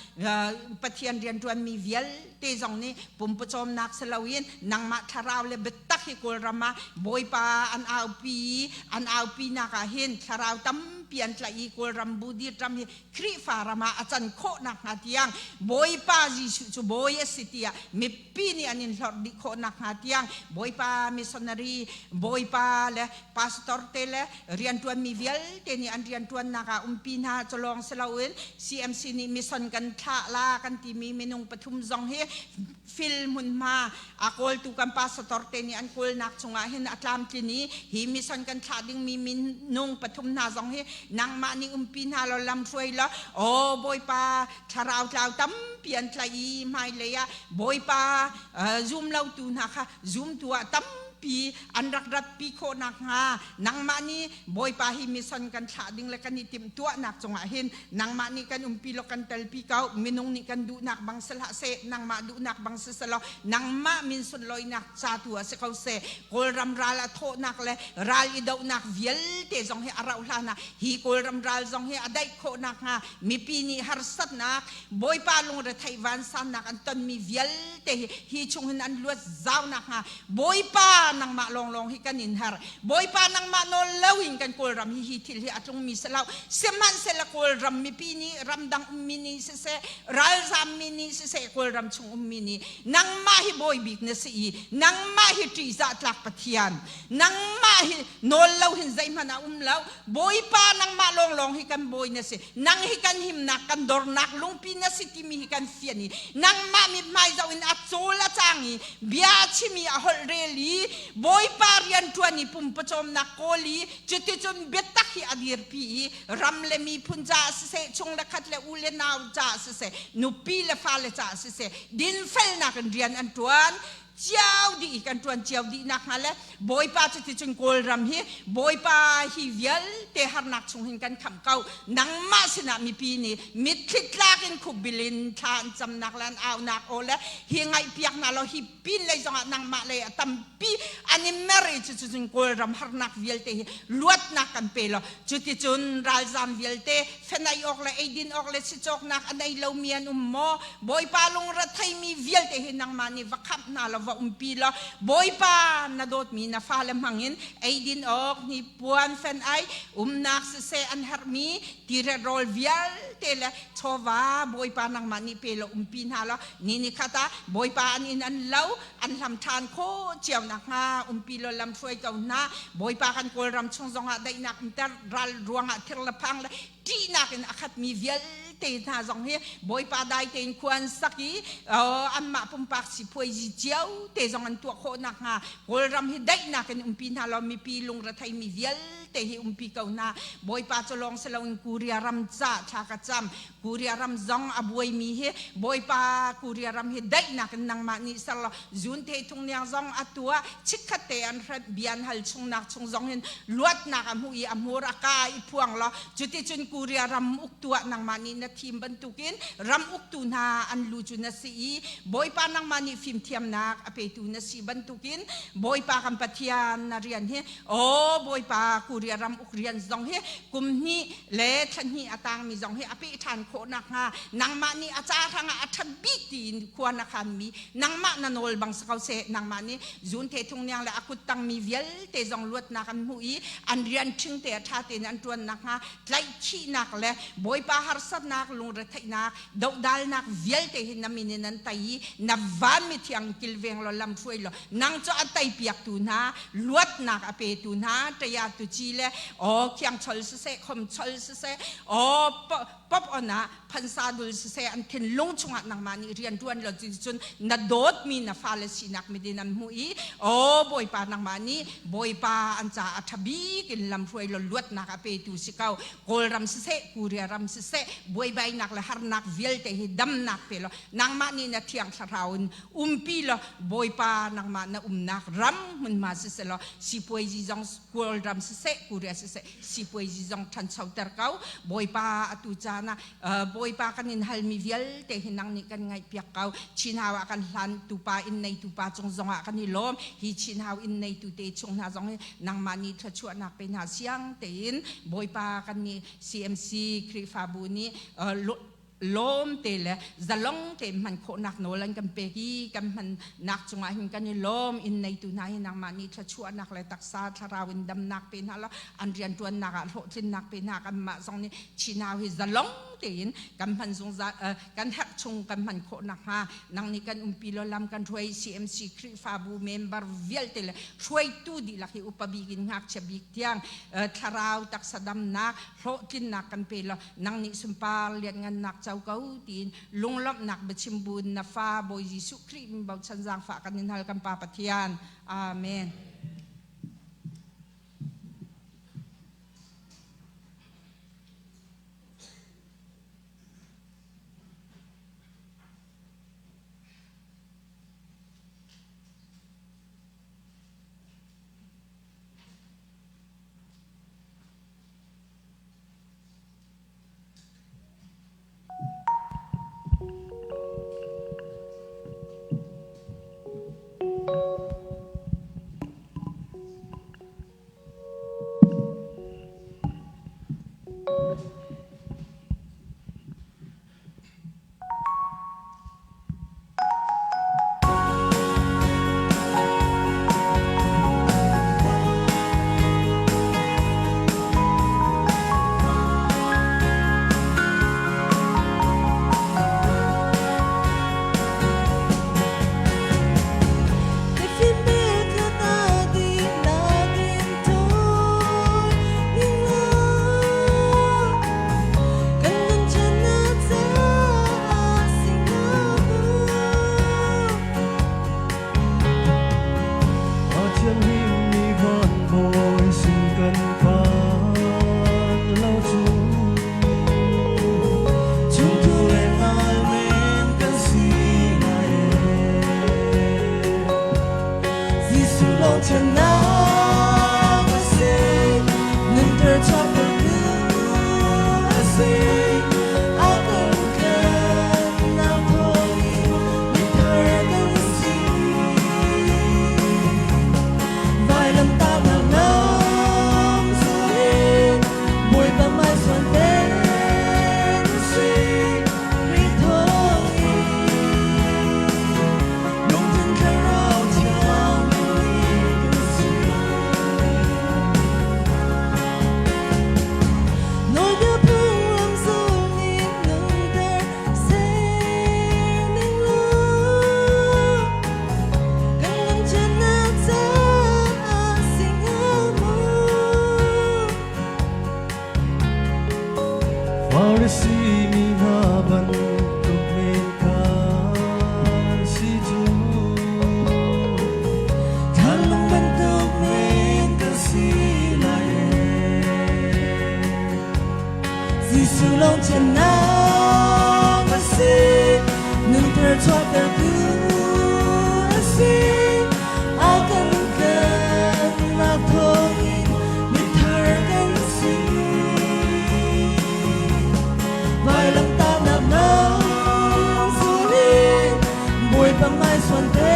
rian tuan mi vial te zong ni pum pachom nak silawin nang ma tharau le betak hi kol rama boy pa an au pi naka hin tharau tam pian tlai kol rambu di tram hi kri farama achan kho nak ngatiang boy pa ji chu boy sitia mi pini anin lor di kho nak ngatiang boy pa missionary boy pa le pastor tele rian tuan mi vial te ni an rian tuan naka pina cholong selawin CMC ni mission kan tha la kan ti mi minung pathum zong he film hun ma akol tu kan pastor te ni an kol nak chunga hin atlam ti ni hi mission kan tha ding mi minung pathum na zong he nang ma ni pina lo lam suai la o boy pa tharau tlau tam pian tlai mai le ya boy pa zoom lau tu na kha zoom tu tam pi an rak pi ko nak ha nang mani boy pa hi mission kan tha ding le kan ni tim tua nak chonga hin nang mani kan pi lo kan tel pi kau minung ni kan du nak bang sala se nang ma du nak bang se salo nang ma min sun loi nak cha tu se kau se kol ram ral tho nak le ral i dau nak vial te jong he arau la na hi kol ram ral jong he adai kho nak ha mi pi ni har sat nak boy pa lung re Taiwan san nak an ton mi vial te hi chung hin an luat zau nak ha boy pa nang ma long hi kanin har boy pa nang ma no lawin kan kol ram hi thil hi atung mi salaw seman sela kol ram mi pini ram dang mini se ral zam mini se kol ram chung mini nang ma hi boy business i nang ma hi tri za tlak pathian nang ma hi no law hin zai mana law boy pa nang ma long hi kan boy na se nang hi kan him nak kan dor nak lung pi na si ti mi hi kan fiani nang ma mi mai zaw in atsola changi bia chimi a hol reli boy parian tuani pum pachom na koli chiti chun betaki adir pi ramle mi punja se chung la khat le ule naw ja se nu pi le fa le ja se din fel na kan rian an tuan chiao di kan tuan chiao di nak ngale boy pa chiti chun kol ram hi boy pa hi vial te har nak chung hin kan kham kau nang ma sina mi pi ni mit khit lakin kubilin than cham nak lan aw nak ole hi ngai piak na lo hi pin le jong nang ma le tam pi ani meri chiti chun kol ram har nak vial te luat nak kan pelo chiti chun ral zam vial te fenai ok le edin ok le si chok nak anai lo mian mo boy pa lung ra thai mi vial te hin nang mani vakhap na lo umpila boy pa na dot mi na falem hangin ay din ok ni puan fen ay nak se an harmi tire rol vial tele chova boy pa nang mani pelo umpin hala nini kata boy pa anin an law an lam tan ko chiaw nak nga umpilo lam suai kaw na boy pa kan kol ram chung zonga dai nak inter ral ruanga tirla pang la ti nakin akat mi vial te na zong he boy pa dai ten kwan saki an ma pum pak si poi ji jiao te zong an tu kho nak ha kol ram hi dai na kan umpin halo mi pi lung ra thai mi vial te hi umpi kau na boy pa cholong selawin kuria ram cha cha ka cham kuria ram zong abuai mi he boy pa kuria ram hi dai na kan nang ma ni sala zun te tung nyang zong atua chikhate an rat bian hal chung nak chung zong hin luat na ka mu i amur aka i puang lo juti chun kuria ram uktua nang mani na team bantukin ram uktu na an luju na si boy pa nang mani film tiam nak apetu na si bantukin boy pa kan patian na rian he o boy pa kuria ram ukrian zong he kumni le thanhi atang mi zong he ape than kho nak ha nang mani acha thanga athabiti ควรคันมีนังมานันโอลบังสกาวเสนังมานี่จุนเททุงเนียงและอากุตังมีเวลเตจงลวดนักมุยอันเรียนชิงเตะชาตินันตวนนักฮะไล่ขี้นักเลยบอยปาฮาร์สับนักลุงระทัยนักดาวดัลนักเวลเตหินามินนันไตนับวันมิที่อังกิลเวงเราลำช่วยเรานังจะอัตไตเปียกตูนาลวดนักอเปตูนาตยาตุจีเลโอ้เคียงชลเสคมชลเสโอ้ป๊อบอ่ะพันซาดุลเสอันเทนลงชงนักมานี่เรียนด้วนเราจุนนัดโดดมีนัฟาเลสินักไม่ได้นันมุยโอ้บอยปานักมานี่บอยปาอันจะอัฐบีกินลำช่วยเราลวดนักอเปตูสิเก้าโกลรำเสกูเรียรำเสบอยใบนักละฮาร์นักเวลเตหิดำนักเปล่านักมานี่นัดเที่ยงสราวน์ปีละบอยปานักมานะนักรำมันมาเสละสิป่วยจีจงโกลรำเสกูเรียเสสิป่วยจีจงทันเสาเตอร์เก้าบอยปาตุจานะบอยปากันนินฮัลมีเวลเตหินังนี่กันไงเปียกเก้าชินหาวกันหลันตุปาอินในตุปาจงจงกันนี่ล้อมฮิชินหาวอินในตุเตจงนาจงนังมานี่ทัชวนักเป็นหาเสียงเตินบอยปากันนี่ CMC คริฟาบุนี่ล้มเตะจะลงเตะมันโคนักโนลันกันเปกีกันมันนักจงหินกันนี่ล้มอินในตุนายนังมานี่ทัชวนักเลยตักษาทาราวินดำนักเป็นฮะแล้วอันเรียนตัวนักโหทินนักเป็นนักกันมาจงนี่ชินาวิจะลงเตินกันพันจงกันหักชงกันมันโคนักฮะนังนี่กันปีลลำกันช่วย CMC คริฟาบูเมมเบอร์เวลเตะช่วยตู้ดีลักอุปบิกินหักเชบิกเตียงทาราวตักษาดำนักโหทินนักกันเป็นละนังนี่สุมปาเลียนกันนักเจ้าเก้าตีนลุงลับนักบัชิมบุญนาฟ้าบอยยิสุคริมบ่าวชันจางฝากกันนินฮัลกันปาปะเทียนอาเมน Hãy subscribe cho kênh Ghiền Mì Gõ Để không bỏ lỡ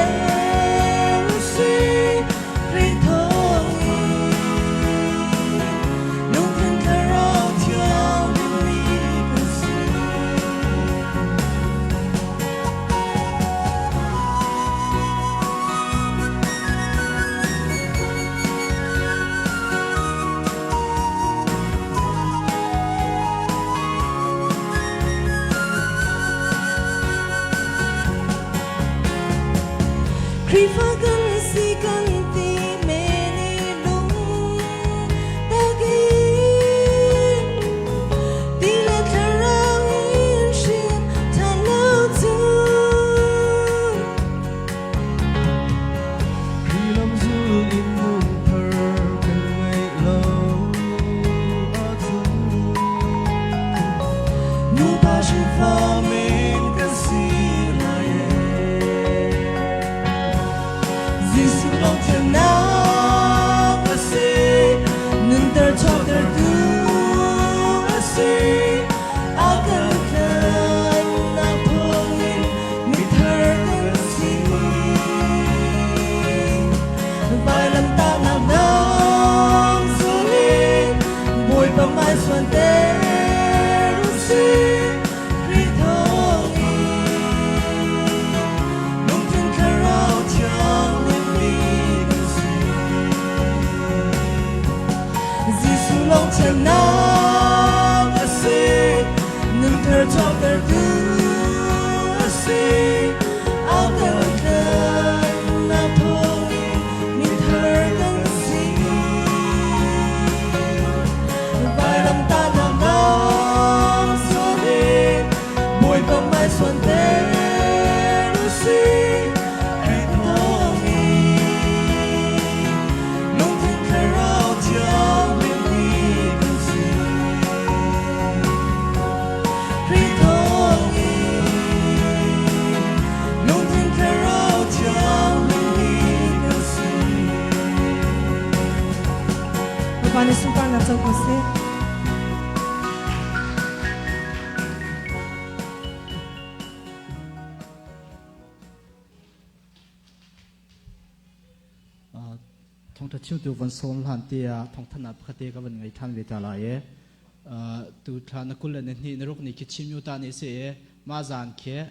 khi phá gần si gần ti mê ni lung ta ghi ti lên thà rau yên xiên thà lâu tu khi lâm dương in nung thơ cần ngày lâu ở chung nu ta chỉ pha men cái si lại Giêsu lòng chân nào mà si nâng tơ cho tơ tu mà si akan kan na pungin mi thar kan si vai lam ta na nam suli boy pa mai suan te si ri thong i nung tin ka rao chang lên mi kan si Giêsu lòng chân nào mà si nâng thơ cho tơ tu mà si akan kan na pungin mi thar kan si vai lam ta na nam suli boy pa mai suan te si ri thong i nung tin ka rao chang lên mi kan si ri thong i nung tin ka rao chang lên mi kan si Bapa ni sumpah nak tahu kose. thong thật chiếu tu văn sôm hàn tia thong thân áp khát tia các vấn ngày than về ta lại tu thà nó cũng là nên hi nó lúc này khi chim yêu ta này sẽ ma giàn kia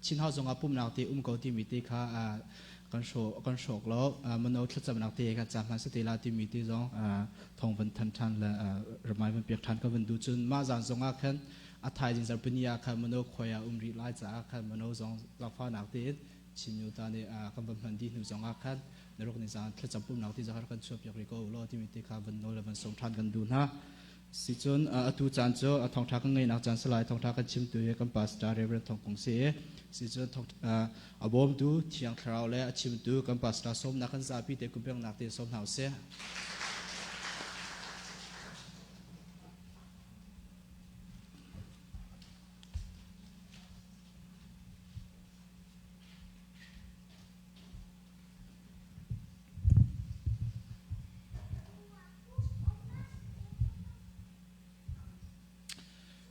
chín hao dùng apum nào tia cầu tia mi tia khá con sổ lo mình nói thật rằng nào tia cái chạm hắn sẽ tia là tia mi tia giống thong vấn thân là rồi mai vấn việc thân các vấn du chun ma giàn dùng ác khen thay chính giờ bên nhà khăn mình nói khoe ri lại giá khăn mình nói giống gặp pha nào tia chim yêu ta này các vấn phần đi dùng ác khenในโลกนี้จะถ้าจำปุ่มหนักที่จะหากันช่วยอยากเรียกว่าโลที่มีที่ขาบันโนและบันสงทานกันดูนะสิจนตูจานโจทองทักกันไงนักจานสลายทองทักกันชิมตัวกันปัสตาเรเบรนทองคงเสียสิจนทองบอมดูเทียงคราวและชิมตัวกันปัสตาส้มนักกันซาปีเตกุมเปียงนักเตส้มหาวเสีย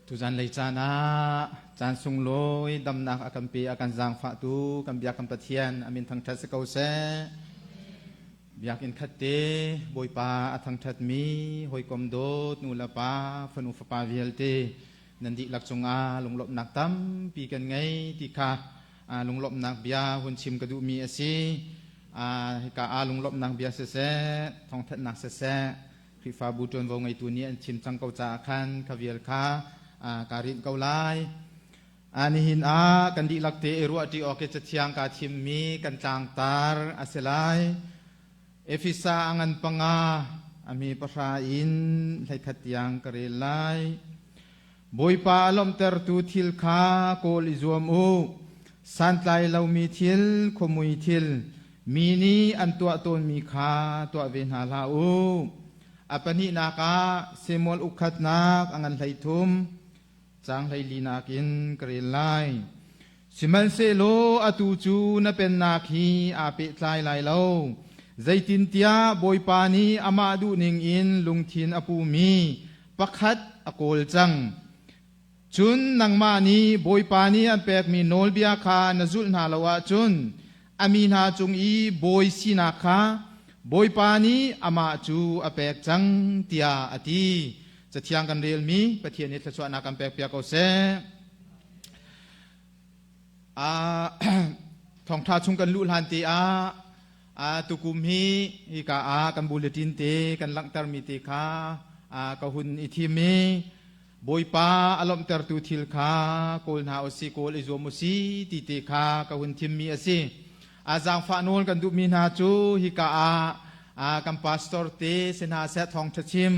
tu jan lei chana chan sung loi dam nak akan pi akan jang fa tu kan bia kan pathian amin thang that se kau se biak in khatte boi pa athang that mi hoi kom do nu la pa phanu fa pa vielte nandi lak chunga lunglop nak tam pi kan ngai ti kha lunglop nak bia hun chim ka du mi asi ka lunglop nak bia se se thong that nak se se khi fa bu ton vo ngai tu ni an chim chang kau cha khan ka viel kha karin kau lai anihin kan di lakte eru ati oke chatiang ka thim mi kan tang tar aselai efisa angan panga ami pasra in lai khatiang kare lai boipa alom ter tu thil kha kol izuam u santlai lau mi thil khomui thil mini an tua ton mi kha tua ven hala u apani naka semol ukhat nak angan lai thum chang lai linakin karilai siman se lo atu chu na pen nak hi ape tlai lai lo zaitin tia boipani ama du ning in lungthin apu mi pakhat akol chang chun nangmani boipani an pek mi nol bia kha nazul na lawa chun amin ha chung i boi sina kha boipani ama chu apek chang tia ati chatiang kan rel mi pathian ni thachwa na kan pek pia ko se thong tha chung kan lu han ti tukum hi ka kan bulletin te kan langtar mi te kha ka hun ithi mi boipa alom ter tu thil kha kol na osi kol izo musi ti te kha ka hun thim mi asi จางฟ้าโนลกันดูมีนาจูฮิกากันพาสตอร์เตเสนาเซทองชิม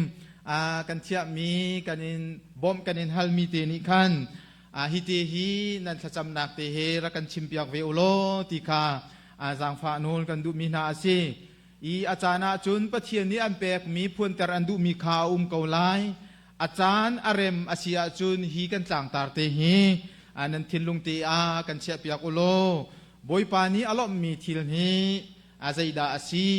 กันเทียมีกันอินบอมกันอินฮัลมีเตนิคันฮิเตฮีนันจำนักเตเฮรักันชิมเปียกเวโอโลติกาจางฟ้าโนลกันดูมีนาซีอาจารย์จุนปะเทียนนี้อันเปกมีพวนแต่อันดูมีข่าวเกาไลอาจารย์อารมอาเซียจุนฮีกันจางตาร์เตฮีนันทินลุงเตกันเชียเปียกโอโลบอยปานี้อารมมีทิลฮีใจดาอาซี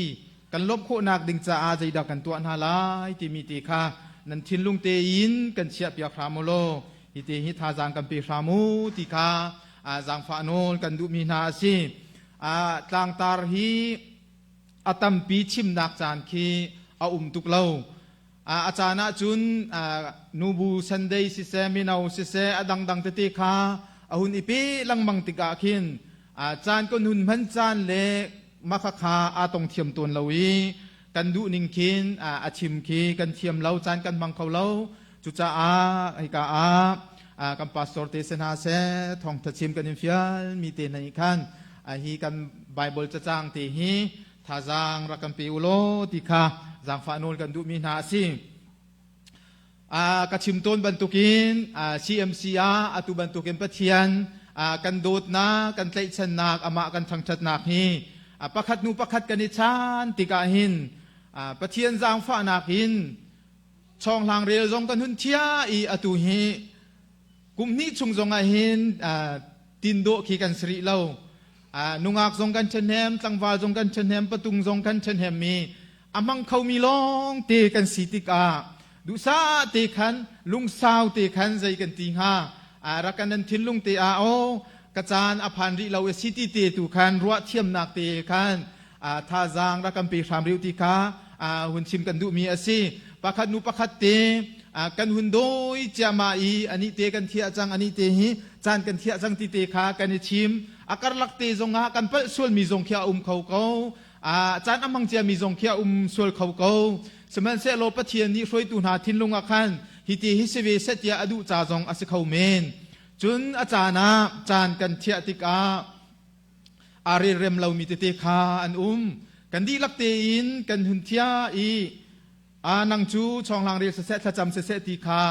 กันลบโคนักดิงจ้าใจดากันตัวนาลายที่มีตีค่ะนันทินลุงเตยินกันเชียเปียกรามโลฮิเตฮิทาจางกันเปียรามูตีค่ะจางฟาโนลกันดูมีนาซีจางตาร์ฮีตัมปีชิมนักจานคีตุกเล่าอาจารย์จุนนูบูซันเดย์สิเซมินาวสิเซดังเตติคาหุ่นอีปีลังมังติกาคินจานก็นุนมันจานเละมักคาตงเทียมตัวเราวีกันดูนิงคินชิมคีกันเทียมเราจานกันมังเขาเราจุจ้าไอกากันปัสสอร์เตเซนาเซทองทัชิมกันอินฟิลมีเตนัยคันฮีกันไบเบิลจะจางเตฮีทาจางรักันปิอุโลติคาจางฟาโนลกันดูมีนาซีกระชิมต้นบรรทุกินCMCA ตุบรรทุกินปะเทียนกันโดดนากันใจชนักมากันทางชัดนักฮีประคัดนูประคัดกันนิชานติกาหินปะเทียนจางฟ้านักหินช่องหลังเรียลจงกันหุ่นเทียตุฮีกุมนี้ชงจงหินตินโดขีกันสรีเล่านุงอักจงกันเชนแฮมตังวาจงกันเชนแฮมประตุงจงกันเชนแฮมมีมังเขามีลองเตกันสิติกาดูซาเตขันลุงสาวเตขันใจกันตีหารักกันนั้นทิ้งลุงเตโอกระจานอภันริเราสิติเตตุขันรัวเทียมนักเตขันท่าจางรักกันปีสามริวติกาหุ่นชิมกันดูมีอาศัยประคัดนูประคัดเตกันหุ่นโดยเจามาอีอันนี้เตกันเทียจังอันนี้เตหิจานกันเทียจังติเตขากันชิมอาการลักเตจงหากันเปิดส่วนมีจงเขียเขาจานมังเจียมีจงเขียส่วนเขาสมัยเสโลปะเทียนนี้ช่วยตูนาทินลงอาคันฮิติฮิสเวเสตยาอดุจาจงอาศัยเขาเมนจุนอาจารย์จานกันเทียติกาอารีเรมเรามีเตคาอันกันดีลักเตอินกันหุนเทียนังจูช่องหลังเรียเสตจำเสติคา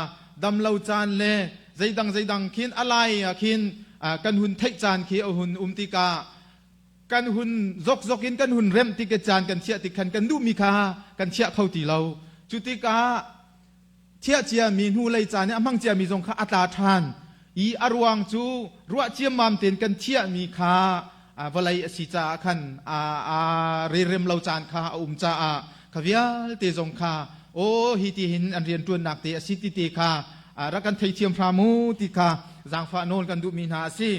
ดำเราจานเล่ใจดังคินอะไรคินกันหุนเทจานขีเอาหุนติกากันหุนจกอินกันหุนเร็มติกจานกันเชียติขันกันดูมีคากันเชียเข้าตีเราจุติกาเชียเจียมีหูเลยจานเนี่ยมังเจียมีจงคาอัตาทานอารวงจูรัวเจียมามเต็นกันเชียมีคาวลัยสิจาขันเร็มเราจานคาจ่าขวิยลเตจงคาโอฮิติหินอันเรียนตัวนักเตสิติเตคารักกันไทยเทียมพรามูติคาจางฟาโนลกันดูมีนาซี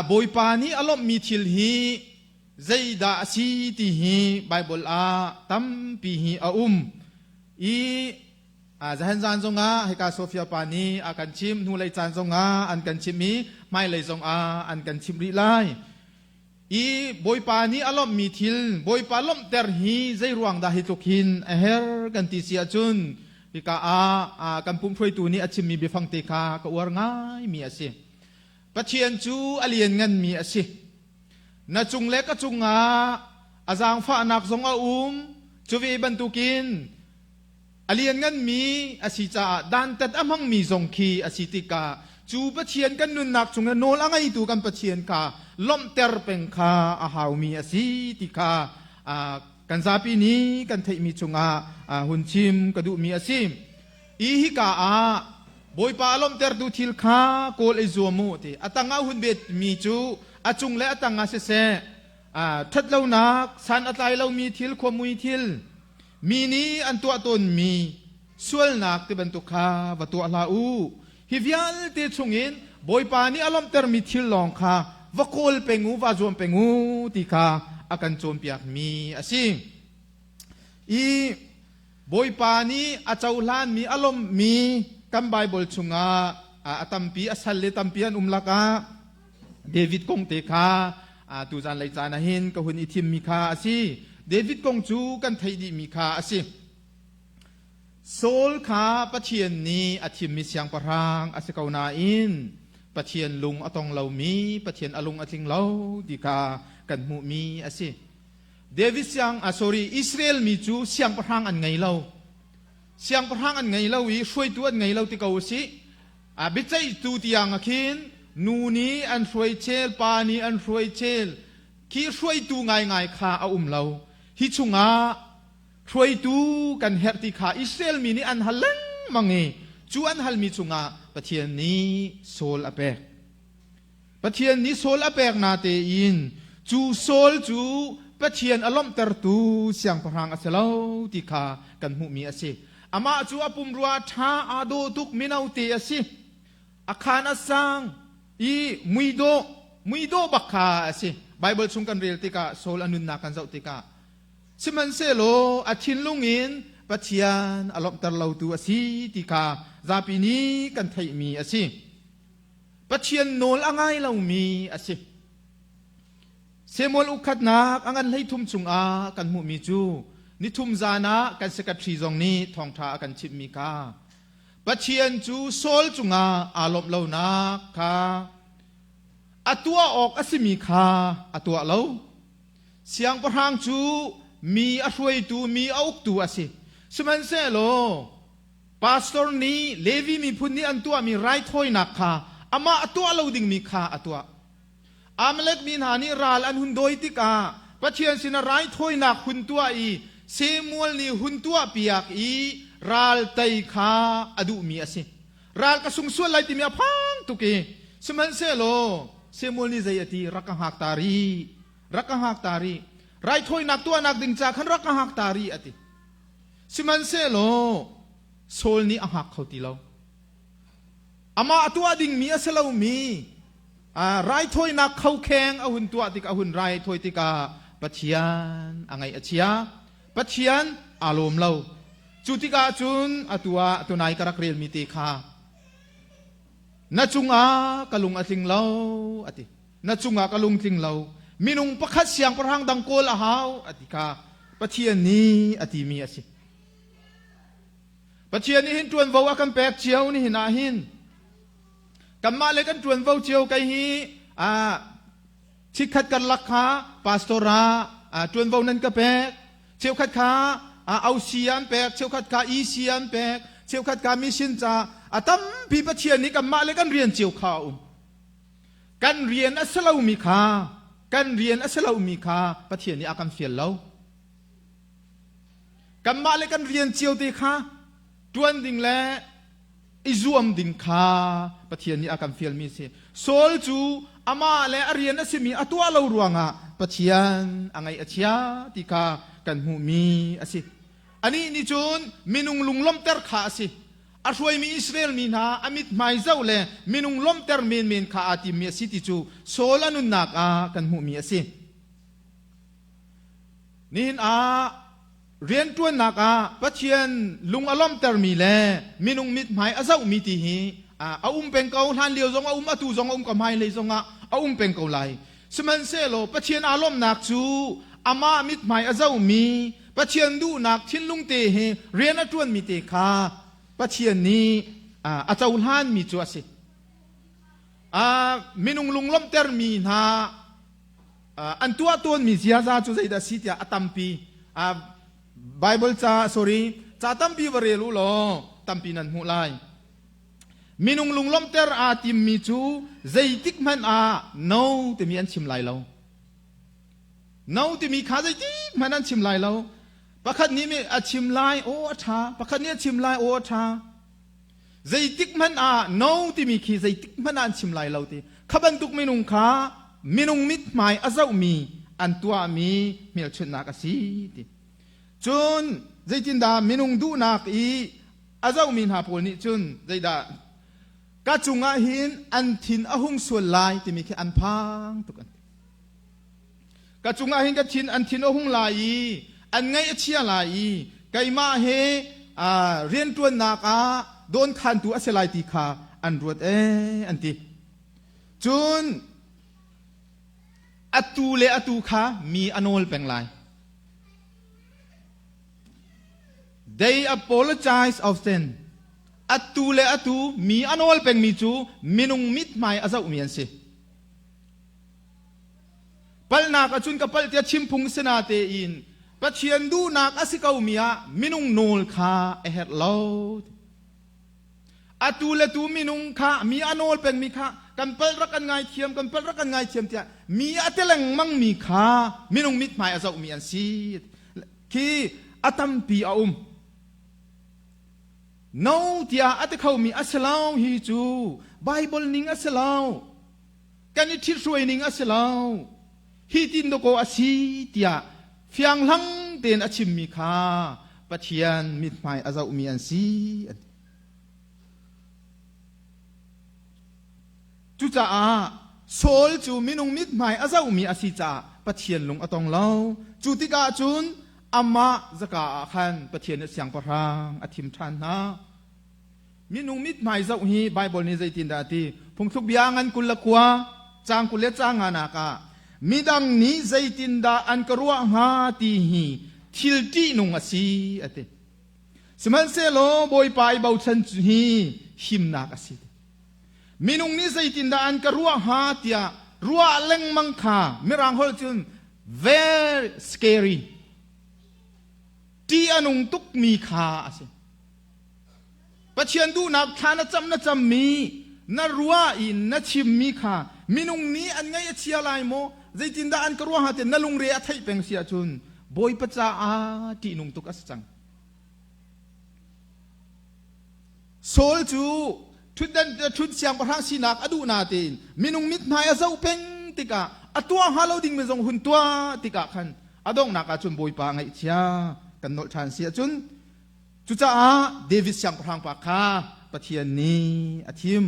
บอยปานี้อารมณ์มีทิลฮีใจดาซีติฮีไบเบิลตัมปีฮีจะเห็นจานจงให้กาโซเฟียปานี้กันชิมนูเลยจานจงอันกันชิมมีไม่เลยจงอันกันชิมริไลบอยปานี้อารมณ์มีทิลบอยปาลมเตอร์ฮีใจรวงดาฮิตุกินเฮรกันติเสียจุนพิกากันปุ่มช่วยตัวนี้อาชิมมีเบฟังเตคากอวร์ง่ายมีอาศิปะเชียนจูอเลียนเงินมีอาศินาจุงเล็กก็จุงอาจางฟ้านักสงจูวีบรรทุกินอเลียนเงินมีอาศิจ่าดันแต่อมังมีทรงคีอาศิติกาจูปะเชียนกันนุนนักจุงโนละไงตูกันปะเชียนกาล้มเตอร์เป็นคาอาหาวมีอาศิติกากันซาปีนี้กันเทมีจุงหุ่นชิมกระดูมีอาศิฮิกาบอยปาลมเตอร์ดูทิลคาโกลอิซัวมูติอัตังหุ่นเบ็ดมีจูจุงและอัตังเสทัดเล่านักสันอัตไลเรามีทิลความมุยทิลมีนี้อันตัวตนมีส่วนนักที่บรรทุกขาวัตัวลาอูฮิวิอัลเตชงอินบอยปานี้อารมณ์เตอร์มีทิลลองคาวะโกลเปงูวาจวมเปงูติคาอากันโจมเปียกมีอาศิบอยปานี้อาเจ้าล้านมีอารมณ์มีกันไบเบิลชุงตัมปีสัลเลตัมปีอันลักเดวิดคงเตคาตูจันไลจานาหินก็หุ่นอิทิมมีคาอาศิเดวิดคงจูกันไทยดีมีคาอาศิโซลคาปะเชียนนี้อาทิมมีเสียงปรางอาศิกาวนาอิน ปะเทียนลุงอตองเรามีปะเทียนอลุงอทิงเราดีกากันมุมีอสิเดวิดยังsorry อิสราเอลมีจูเสียงประทังอันไงเราเสียงประทังอันไงเราวิช่วยตัวอันไงเราที่เขาสิบิดใจตูที่ยังขินนูนี้อันช่วยเชลปานี้อันช่วยเชลขี้ช่วยตูง่ายๆข้าเอาเราฮิชุงาช่วยตูกันเฮติข้าอิสราเอลมีนี่อันฮัลลังมังเงจูอันฮัลมีชุงาปะเทียนนี้โซลอเปกปะเทียนนี้โซลอเปกนาเตอินจูโซลจูปะเทียนอารมณ์ตรตูเสียงพรังอเสลาติคากันมุมีอสิอามาจูอปุมรัวท้าอาโดตุกมินาวเตอสิอาคารอสังอีมุยโดบักคาอสิไบเบิลชุงกันเรียลติกาโซลอนุนนากันเจ้าติกาสิมันเซโลอาทินลุงอินปะเทียนอารมณ์ตรลาตูอสิติกาซาปินีกันไทยมีอสิปะเทียนโนลอ่างไงเรามีอสิเซมอลอุคัดนักอังันให้ทุ่มจุงอากันมุมีจูนิทุ่มจานะกันสกัดทรีจงนี้ทองท้ากันชิมมีกาปะเทียนจูโซลจุงอาอารมณ์เรานักคาอัตัวออกอสิมีคาอัตัวเราเสียงประหางจูมีอช่วยตูมีเอาตัวอสิสมันเซโลพาสตอร์นี้เลวีมีพุนนี้อันตัวมีไรถ้อยนักคาอามาอัตัวเราดิ่งมีคาอัตัวอามเล็กมีนานิราลอันหุนโดยติกาปะเชียนสินาไรถ้อยนักหุนตัวอีเซมัวลนี่หุนตัวเปียกอีราลไตคาอดุมีอสิราลกระสุงส่วนไรติมีอพังตุกีสมันเซโลเซมัวลนี่ใจอติรักหักตารีไรถ้อยนักตัวนักดิ่งจากขันรักหักตารีอติสมันเซโลโซลนี่หักเขาตีเราอามาตัวดิ่งมีอสลามีไรถ้อยนักเขาแข็งเอาหุ่นตัวติกาหุ่นไรถ้อยติกาปะเทียนอังไงอเชียปะเทียนอารมณ์เราจุติกาจุนตัวนายกระเรียนมีติคานาจุงอากะลุงอทิงเราอตินาจุงอากะลุงทิงเรามินุงประคัดเสียงประหังดังโกลอาหาวอติกาปะเทียนนี้อติมีอสิปะเทียนนี้หินจวนวากันแปกเชียวนี่หินาหินกำมาเลยกันจวนเฝ้าเจียวไกฮีชิคัดกันลักขาปาสโตราจวนเฝ้านั้นก็แปกเชียวคัดขาเอาเสียนแปกเชียวคัดขาอีเสียนแปกเชียวคัดขามิชินจาตั้มปีปะเทียนนี้กำมาเลยกันเรียนเจียวข่าวกันเรียนอัสลามีขากันเรียนอัสลามีขาปะเทียนนี้อาการเฟียนเรากำมาเลยกันเรียนเจียวตีขาจวนดิ่งแลอิจวมดินคาปะเทียนนี้อาการเฟียลมีเสโซลจูอามาและอริยนสิมีอัตัวเรารวงอ่ะปะเทียนอังไงอเชียติกากันหูมีอสิอันนี้นิจุนมินุงลุงล้มเตอร์ขาสิอาช่วยมีอิสราเอลมีนาอามิดไม่เจ้าเลยมินุงล้มเตอร์เมนขาอาติมีสิติจูโซลานุนนักกันหูมีอสินี่เรียนตัวนักปะเทียนลุงอารมณ์เตอร์มีแลมินุงมิดหมายอาเจ้ามีตีฮีเอาเป็นเกาทันเลียวจงเอามาตูจงเอากับไม้เลยจงเอาเป็นเกาไหลสมันเซโลปะเทียนอารมณ์นักจูอามามิดหมายอาเจ้ามีปะเทียนดูนักทิ้นลุงเตเฮเรียนตัวมีเตคาปะเทียนนี้อาเจ้าทันมีจัวสิมินุงลุงล้มเตอร์มีนาอันตัวมีเสียซาจูใจดัสิตยาตัมปีBible จ้าตั้มปีวเรลุโลตั้มปีนั้นหูไลมินุงลุงล้มเตอร์ติมมีจูใจติกมันโนติมีอันชิมไลเราโนติมีขาใจติกมันอันชิมไลเราปะคันนี้มีอันชิมไลโอชาปะคันนี้ชิมไลโอชาใจติกมันโนติมีขีใจติกมันอันชิมไลเราติขบันตุกมินุงขามินุงมิดหมายอาเจ้ามีอันตัวมีเมียชุนนักสีติจุนใจจินดามินุงดูนักอาเจ้ามินหาโพนิจุนใจดากะจุงอาหินอันทินอาหุงส่วนลายที่มีแค่อันพังตุกันกะจุงอาหินกะทินอันทินอาหุงลายอันไงเชียลายไกมาเฮเรียนตัวนักโดนขันตัวเสลายตีขาอันรวดอันตีจุนอัตูเลอัตูขามีอโนลแปลงลายThey apologize often อัตูเลอัตูมีอันอลเป็นมีจูมินุงมิดไม่อาจจะมีอันสิปัลนักจุนกับปัลเตียชิมพุงสนาเตอินปัจเจียนดูนักอาศิกาวมียมินุงโนลคาเอเฮดลาวอัตูเลตูมินุงคามีอันอลเป็นมีคากันเปิลรักกันไงเทียมกันเปิลรักกันไงเทียมเตียมีอัตเลงมังมีคามินุงมิดไม่อาจจะมีอันสิคีอัตัมปีอาน้องเตียอัตเขามีอัสลาวฮิจูไบเบิลนิงอัสลาวกันอิทิรวยนิงอัสลาวฮิตินโดโกอาซีเตียเฟียงหลังเดนอชิมมีคาปัจเจียนมิดไม่อาจจะมีอันซีจุจ้าโซลจูมินุงมิดไม่อาจจะมีอาซีจ้าปัจเจียนลงอตองเล่าจุติกาจุนอามาจะกาขันประเทศเสียงปรางอธิมทานนะมีนุ่งมิดหมายเจ้าฮีไบเบิลนี้ใจตินดาตีพงทุกอย่างอันกุลกัวจางกุเลจางานากามีดังนี้ใจตินดาอันกรัวหาตีฮีทิลตีนุ่งอสีอติสมันเซโลบอยไปเบาชันจุฮีหิมนักอสีมีนุ่งนี้ใจตินดาอันกรัวหาตียรัวเล็งมังคาไม่รังฮอลจุน very scaryที่อนุงตุกมีขาสิปัจเจียนดูนับทานจำมีนรัวอินนชิมมีขามินุงนี้อันไงเชียลายโมใจจินดาอันกรัวหาเตนลุงเรียไทยเป็นเสียจุนบอยปัจจาที่นุงตุกอัศจังโซลจูทุดเสียงประทังสินักอดูนาเตนมินุงมิดนายอาเจ้าเป็นติกาอตัวฮาโลดิงเมจงหุ่นตัวติกาขันอดงนักจุนบอยปางไงเชียกันโนทานเสียจุนจุจ้าเดวิสยังพรังปากคาปะเทียนนี้อาทิม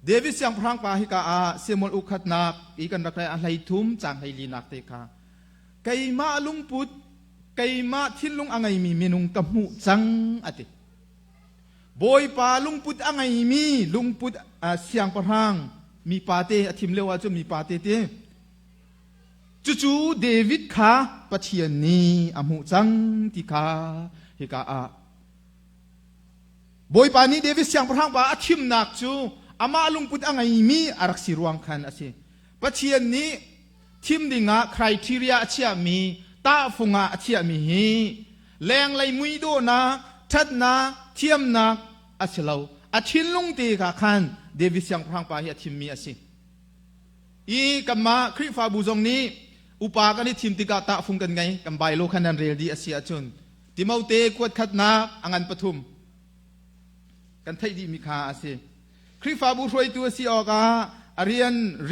เดวิสยังพรังปาฮิกาเซมอลอุคัดนักอีกันรักไรอะไรทุ่มจางไฮลีนักเตคาไก่มาลุงปุดไก่มาทินลุงอังไงมีเมนุงกำมุจังอติบอยปาลุงปุดอังไงมีลุงปุดเสียงพรังมีปาเตอาทิมเลวจุมีปาเตเตจู่เดวิดขาปะเทียนนี้อมุจังติคาฮิกาบอยปานี้เดวิดเสียงพระหังปาอธิมนักจูอามาลุงพุทธอังไงมีอารักษีรวงคันอาศัยปะเทียนนี้ทิมดิ่งะใครทีเรียเชียมีตาฟงะเชียมีฮีแรงไหลมุยโดนะทัดนะเทียมนักอาศัยเราอาทินลุงตีกาคันเดวิดเสียงพระหังปาฮิอธิมมีอาศัยอีกัมมาคริฟาบูจงนี้อุปากันที่ทีมติกาตาฟุงกันไงกันใบโลคันนันเรียลดีอาเซียจุนติมาเตกวดขัดนาอังันปฐุมกันไทยดีมีคาอาเซียคริฟาบูรวยตัวซีออกาเรี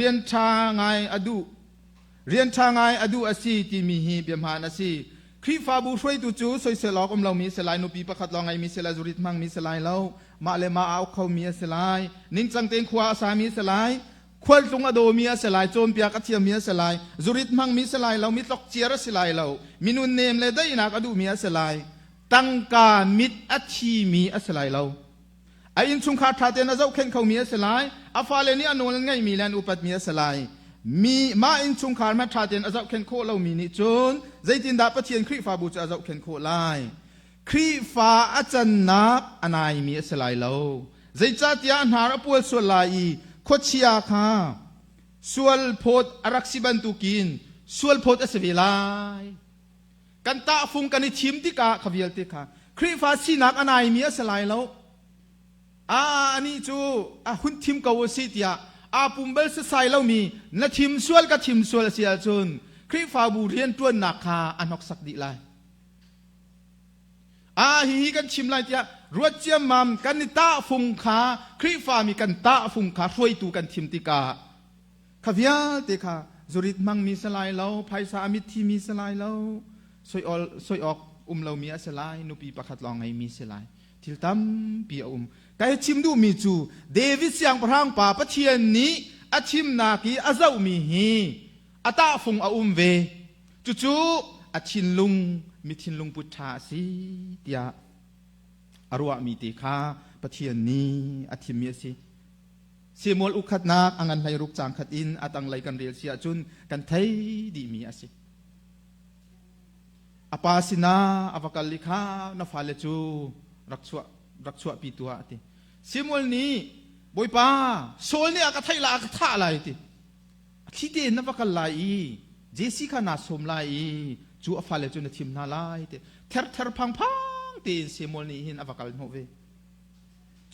ยนชาไงอดูอาซีที่มีฮีเบียมหานาซีคริฟาบูรวยตัวจูสวยเสลอกเรามีเสลายนุปีประคัดลองไงมีเสลายจุริตมังมีเสลายเรามาเลมาเอาเขามีเสลายนิ่งจังเตงขวาสามีเสลายควรตรงอโดมีสลายโจมเปียกัตเทียมีสลายจุริตมังมีสลายเรามิตรเจียรสลายเรามินุนเนมเลยได้นักอดูมีสลายตั้งการมิตรอัชีมีสลายเราไอ้อินชุงขาดเตนเจ้าเข่งเขามีสลายอาฟาเลนี่อนุนง่ายมีแลนอุปัตมีสลายมีมาอินชุงขาดมาเตนเจ้าเข่งโคเรามีนิจนใจจินดาปะเทียนครีฟาบูจะเจ้าเข่งโคไลครีฟาอาจารย์นับอนายมีสลายเราใจจัดยานหารับปวดส่วนลายขดเชียค่ะส่วนพดอารักษิบันตุกินส่วนพดอสเวลายกันตาฟุงกันในทีมที่กาขวิลติค่ะครีฟาสีนักอนายมีสลายแล้วอันนี้จูหุ่นทีมกาวสิทยาปุ่มเบลสไซแล้วมีนัทีมส่วนกับทีมส่วนเสียจนครีฟาบูเรียนตัวนักค่ะอันอกสักดีเลยฮีกันชิมไรเตียรวดเจียมมัมกันนิตาฟุงขาครีฟามีกันตาฟุงขาช่วยตูกันทิมติกาขวิยาเตค่ะจุริตมังมีสลายเราไพศามิทีมีสลายเราสวยออกเรามีสลายนุปีประคัดลองไงมีสลายทิลตัมปีแต่ชิมดูมีจูเดวิสยังพรังป่าปะเทียนนี้อาชิมนากีอาเจ้ามีฮีอาตาฟุงเวจู่อาชินลุงมิทินลุงพุทธาสีเตียอรัวมีติคาปะเทียนนี้อาทิมีสิเสียมวลอุคัดนักอังันไลรุกจางขัดอินอาตังไลกันเรียลเสียจุนกันไทยดีมีสิอปาสินาอภกัลลิคานาฟาเลจูรักชัว รักชัวปีตัวติซิมอลนี้บอยป้าโซลนี่อากาศไทยละอากาศท่าอะไรติที่เด่นนับกันไล่เจสิขานาสมไล่จูอฟาเลจูนทีมนาไล่ติเทอร์พังตีซิมอลนี้หินอวกาศโมเว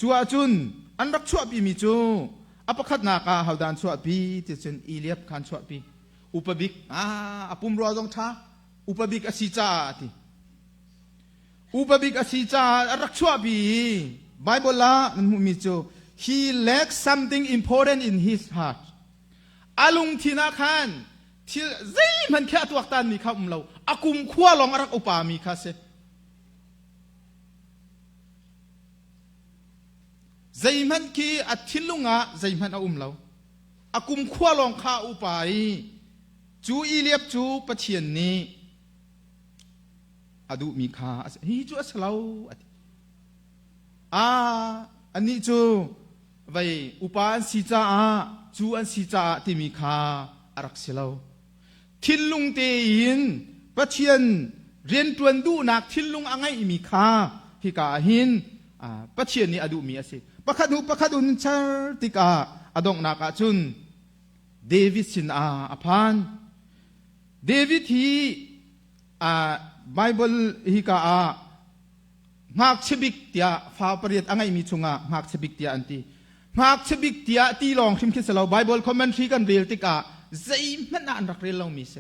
จูอาจุนอันรักชัวปีมิจูอปขัดนาคาฮาวดานชัวปีติจุนอีเลียบขันชัวปีอุปบิกอปุ่มรอจงท้าอุปบิกอสิจาติอุปบิกอสิจารักชัวปีไบเบิลละมันมิจู he lacks something important in his heart อาลุงทีนาคันที่ใจมันแค่ตัวตันมีข้าเราอากุมขั้วลองรักอุปามีข้าเสใจมันคีอัดทิลุงะใจมันเอาเราอากุมขั้วลองข้าอุปาจูอีเลียบจูปะเชียนนี้อดูมีข้าฮีจูอัสลาวอันนี้จูไว้อุปาอันสิจ้าจูอันสิจ้าที่มีข้าอารักเสลาวทิลุงเตียนปะเชียนเรียนตวนดูนักทิลุงอังไงมีข้าที่กาหินปะเชียนนี้อดูมีอาศัยปะคัดอุนชาติกาอดงนักอาจุนเดวิดสินอภันเดวิดที่ไบเบิลฮิกาหักเชบิกเตียฟ้าปริยัติอังไงมีชุงหักเชบิกเตียอันตีหักเชบิกเตียตีลองชิมคิดสลาวไบเบิลคอมเมนทรีกันเรียลติกาใจมันอันรักเรียลเรามีเส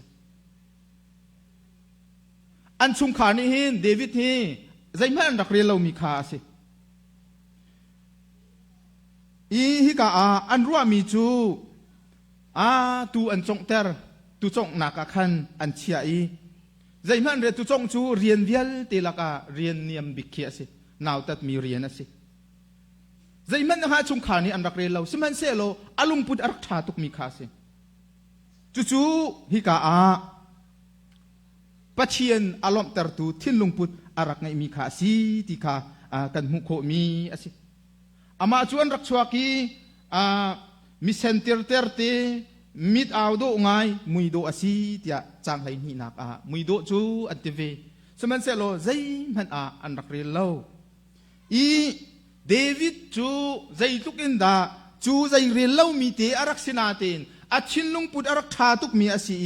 อันชุงขานี่หินเดวิดที่ใจมันอันรักเรียลเรามีขาสิอีฮิกาอันรัวมีจูตูอันจงเตอร์ตูจงนักขันอันเชียอีใจมันเรียนตูจงจูเรียนเวียลตีลักาเรียนเนียมบิกเคียสินาวตัดมีเรียนสิใจมันนะคะชุงขานี่อันรักเรียลเราสิมันเสโลอลุงพุดอรักชาตุกมีขาสิจูฮิกาปัจเจียนอารมณ์เตอร์ตูทิ้นลุงพุดอรักไงมีขาสีติกากันมุโคมีสิอามาจวนรักชวกีมิเซนเตอร์เตอร์เตมิดเอาโดไงมุยโดอาศีที่จางไหลนี่นักมุยโดจูอันเทเวสมันเซโลใจมันอันรักเรียลเราอีเดวิดจูใจทุกินดาจูใจเรียลเรามีเตอรักษณะเตนอาชินลุงปุดอรักชาตุกมีอาศี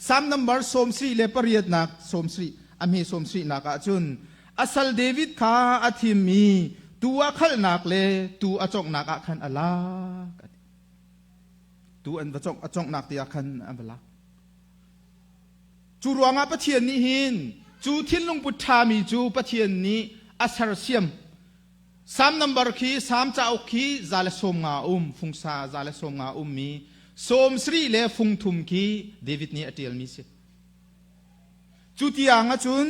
สามนัมเบอร์สมศรีเลปเรียดนักสมศรีอเมสมศรีนักจุนอาศัลเดวิดข้าอาทิมีตัวขันนักเลตัวอจงนักขันอลาตัวอันอจงนักที่ขันอันบลาจูรวงอาปะเทียนนี้หินจูทิ้นลงปุถามีจูปะเทียนนี้อาศัลเซียมสามนัมเบอร์คีสามเจ้าคีซาเลสมงาฟุงซาซาเลสมงามีสมศรีเลฟุงทุมคีเดวิดนี้อเตียลมีสิจูที่อ่างจุน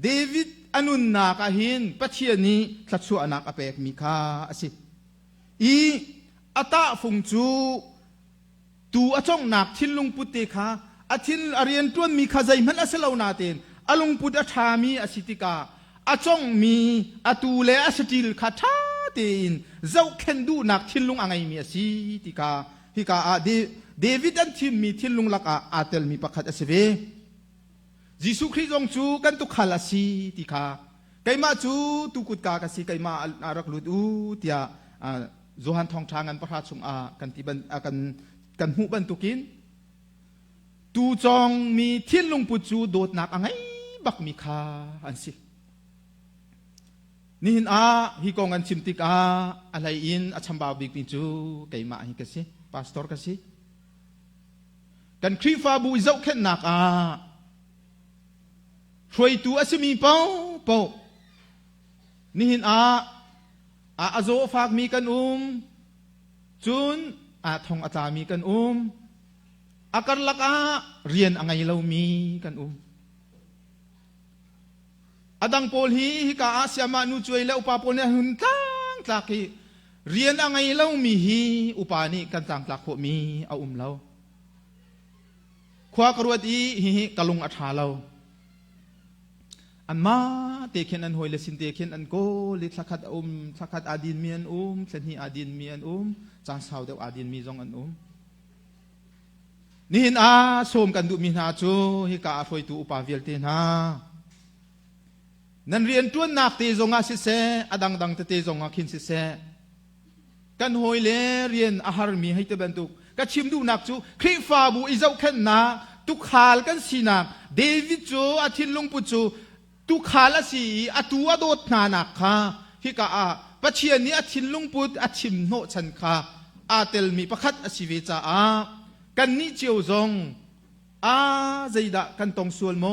เดวิดอนุนนาคาหินปัจเจียนี้ทัดชัวนักอเปกมีค่าสิอีอัตาฟุงจูตูอจงนักทินลุงปุตเตคาอทินอเรียนต้นมีข้าใจมันอเสลาวนาเตนอลุงปุตอชามีอสิติกาอจงมีอตูเลอสติลคาทาเตนเจ้าเข็นดูนักทินลุงอังไงมีอสิติกาฮิกาเดวิดอันทิมมีทินลุงลักอาเตลมีประคัดอสเวยิสุคริสต์จูกันตุขลาสีติกาไกมาจูตุกุดกากสีไกมาอารักลุดูเตียโจฮันทองทางันประทัดสงกันที่บันกันหูบันตุกินตูจองมีเทียนลุงปุจูโดดนักอังไงบักมีคาอันสินี่หินฮิกองกันชิมติกอะไรอินอัชมบาบิกปิจูไกมาฮิกสิพาสตอร์กสิกันครีฟาบุยเจ้าเข็นนักช่วยตัวสิมีเป้านี่หินอาโซฝากมีกันจุนทองอาจารมีกันอาการลักเรียนอังไงเรามีกันดังโพลฮีฮิกาอาเซียมานุช่วยแล้วอุปาโพลเนี่ยหุ่นตั้งตากีเรียนอังไงเรามีฮีอุปานี่กันต่างตาโคมีเอาเราขวากรวดอีฮิกะลุงอัฐาเราอันมาเตเคนอันหอยเลสินเตเคนอันโกลิสักขัดสักขัดอาดินมีอันเซนฮีอาดินมีอันจางสาวเดวอาดินมีจงอันนี่หินสมกันดูมีนาจูฮิกาฟอยตูอุปาเวลเตนา นั้นเรียนต้นนักเตจงอาสิเสอดังดังเตจงอาขินสิเสกันหอยเลเรียนอาหารมีให้เตบันตุกก็ชิมดูนักจูคริฟาบูอิเจ้าขันนักตุกขาลกันสีนักเดวิดจูอาทินลุงปุจูตุกขาลสีอาตัวโดดนานักค่ะฮิกาปัจเจียนี้อาทินลุงปุดอาชิมโนชันค่ะอาเตลมีประคัดอสิเวจากันนี้เจียวจงใจดะกันตรงส่วนโม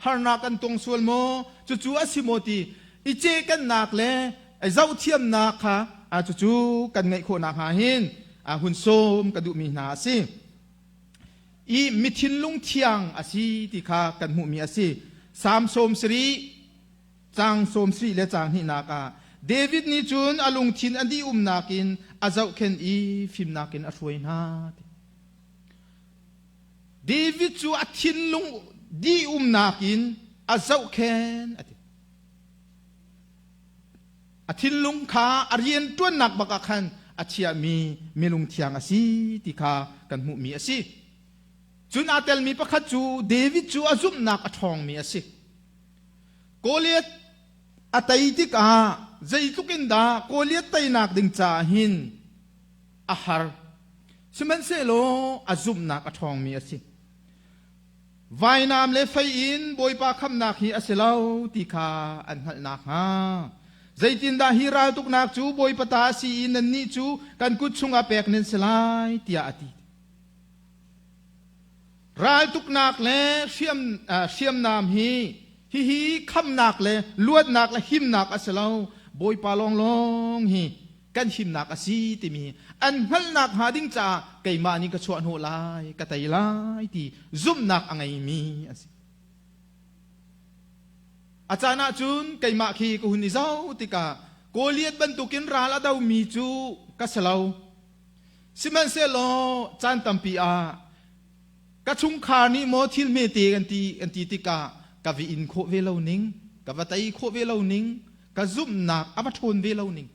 ฮาร์นากันตรงส่วนโมจู่ๆอาสิโมตีอิเจกันนักเลไอเจ้าเทียมนักค่ะจู่ๆกันไงโคนักหาหินหุ่นโสมกระดูมีนาสิอีมิทินลุงเทียงอาสิที่ข้ากันหูมีอาสิสามโสมสรีจางโสมสรีและจางหินากาเดวิดนี่จุนอลุงทินอันดีนากินอาเจ้าเคนอีฟิมนากินอช่วยนาเดวิดจูอัทินลุงดีนากินอาเจ้าเคนอัทินลุงข้าอาเรียนตัวนักบักขันอาเชียมีลุงเทียงอาสิที่ข้ากันหูมีอาสิจุนอาเตลมีประคัดจูเดวิดจูอาซุมนักอทองมีอาสิโกเลียตอาตัยติกาใจทุกินดาโกเลียตไตนักดึงจ่าหินอาหารสิมันเซโลอาซุมนักอทองมีอาสิวายนามเลไฟอินบอยปาคำนักฮีอาเซลาติข้าอันหัลนักฮาใจตินดาฮิราตุกนักจูบอยปตาสีนันนี่จูกันกุดชุงอาเปกเนนสลายติอาติรายตุกนักเลเชียมนามฮีคำนักเลลวดนักเลหิมนักอาเซลาบอยปาลองฮีกันหิมนักอาซีติมีอันหัลนักหาดิ้งจ่าไก่มานี่ก็ชวนโหลายกะไตลายตีซุ่มนักอังไงมีอาจารย์จุนไก่มาขีกุนิเจ้าติกาโกเลียดบรรทุกินราลาดาวมีจูกัสลาวสิมันเซโลจานตัมปีกะชุงคานี่โมทิลเมตีกันตีติกากะวิอินโคเวลานิงกะวัตไอโคเวลานิงกะซุ่มนักอวัตทนเวลานิง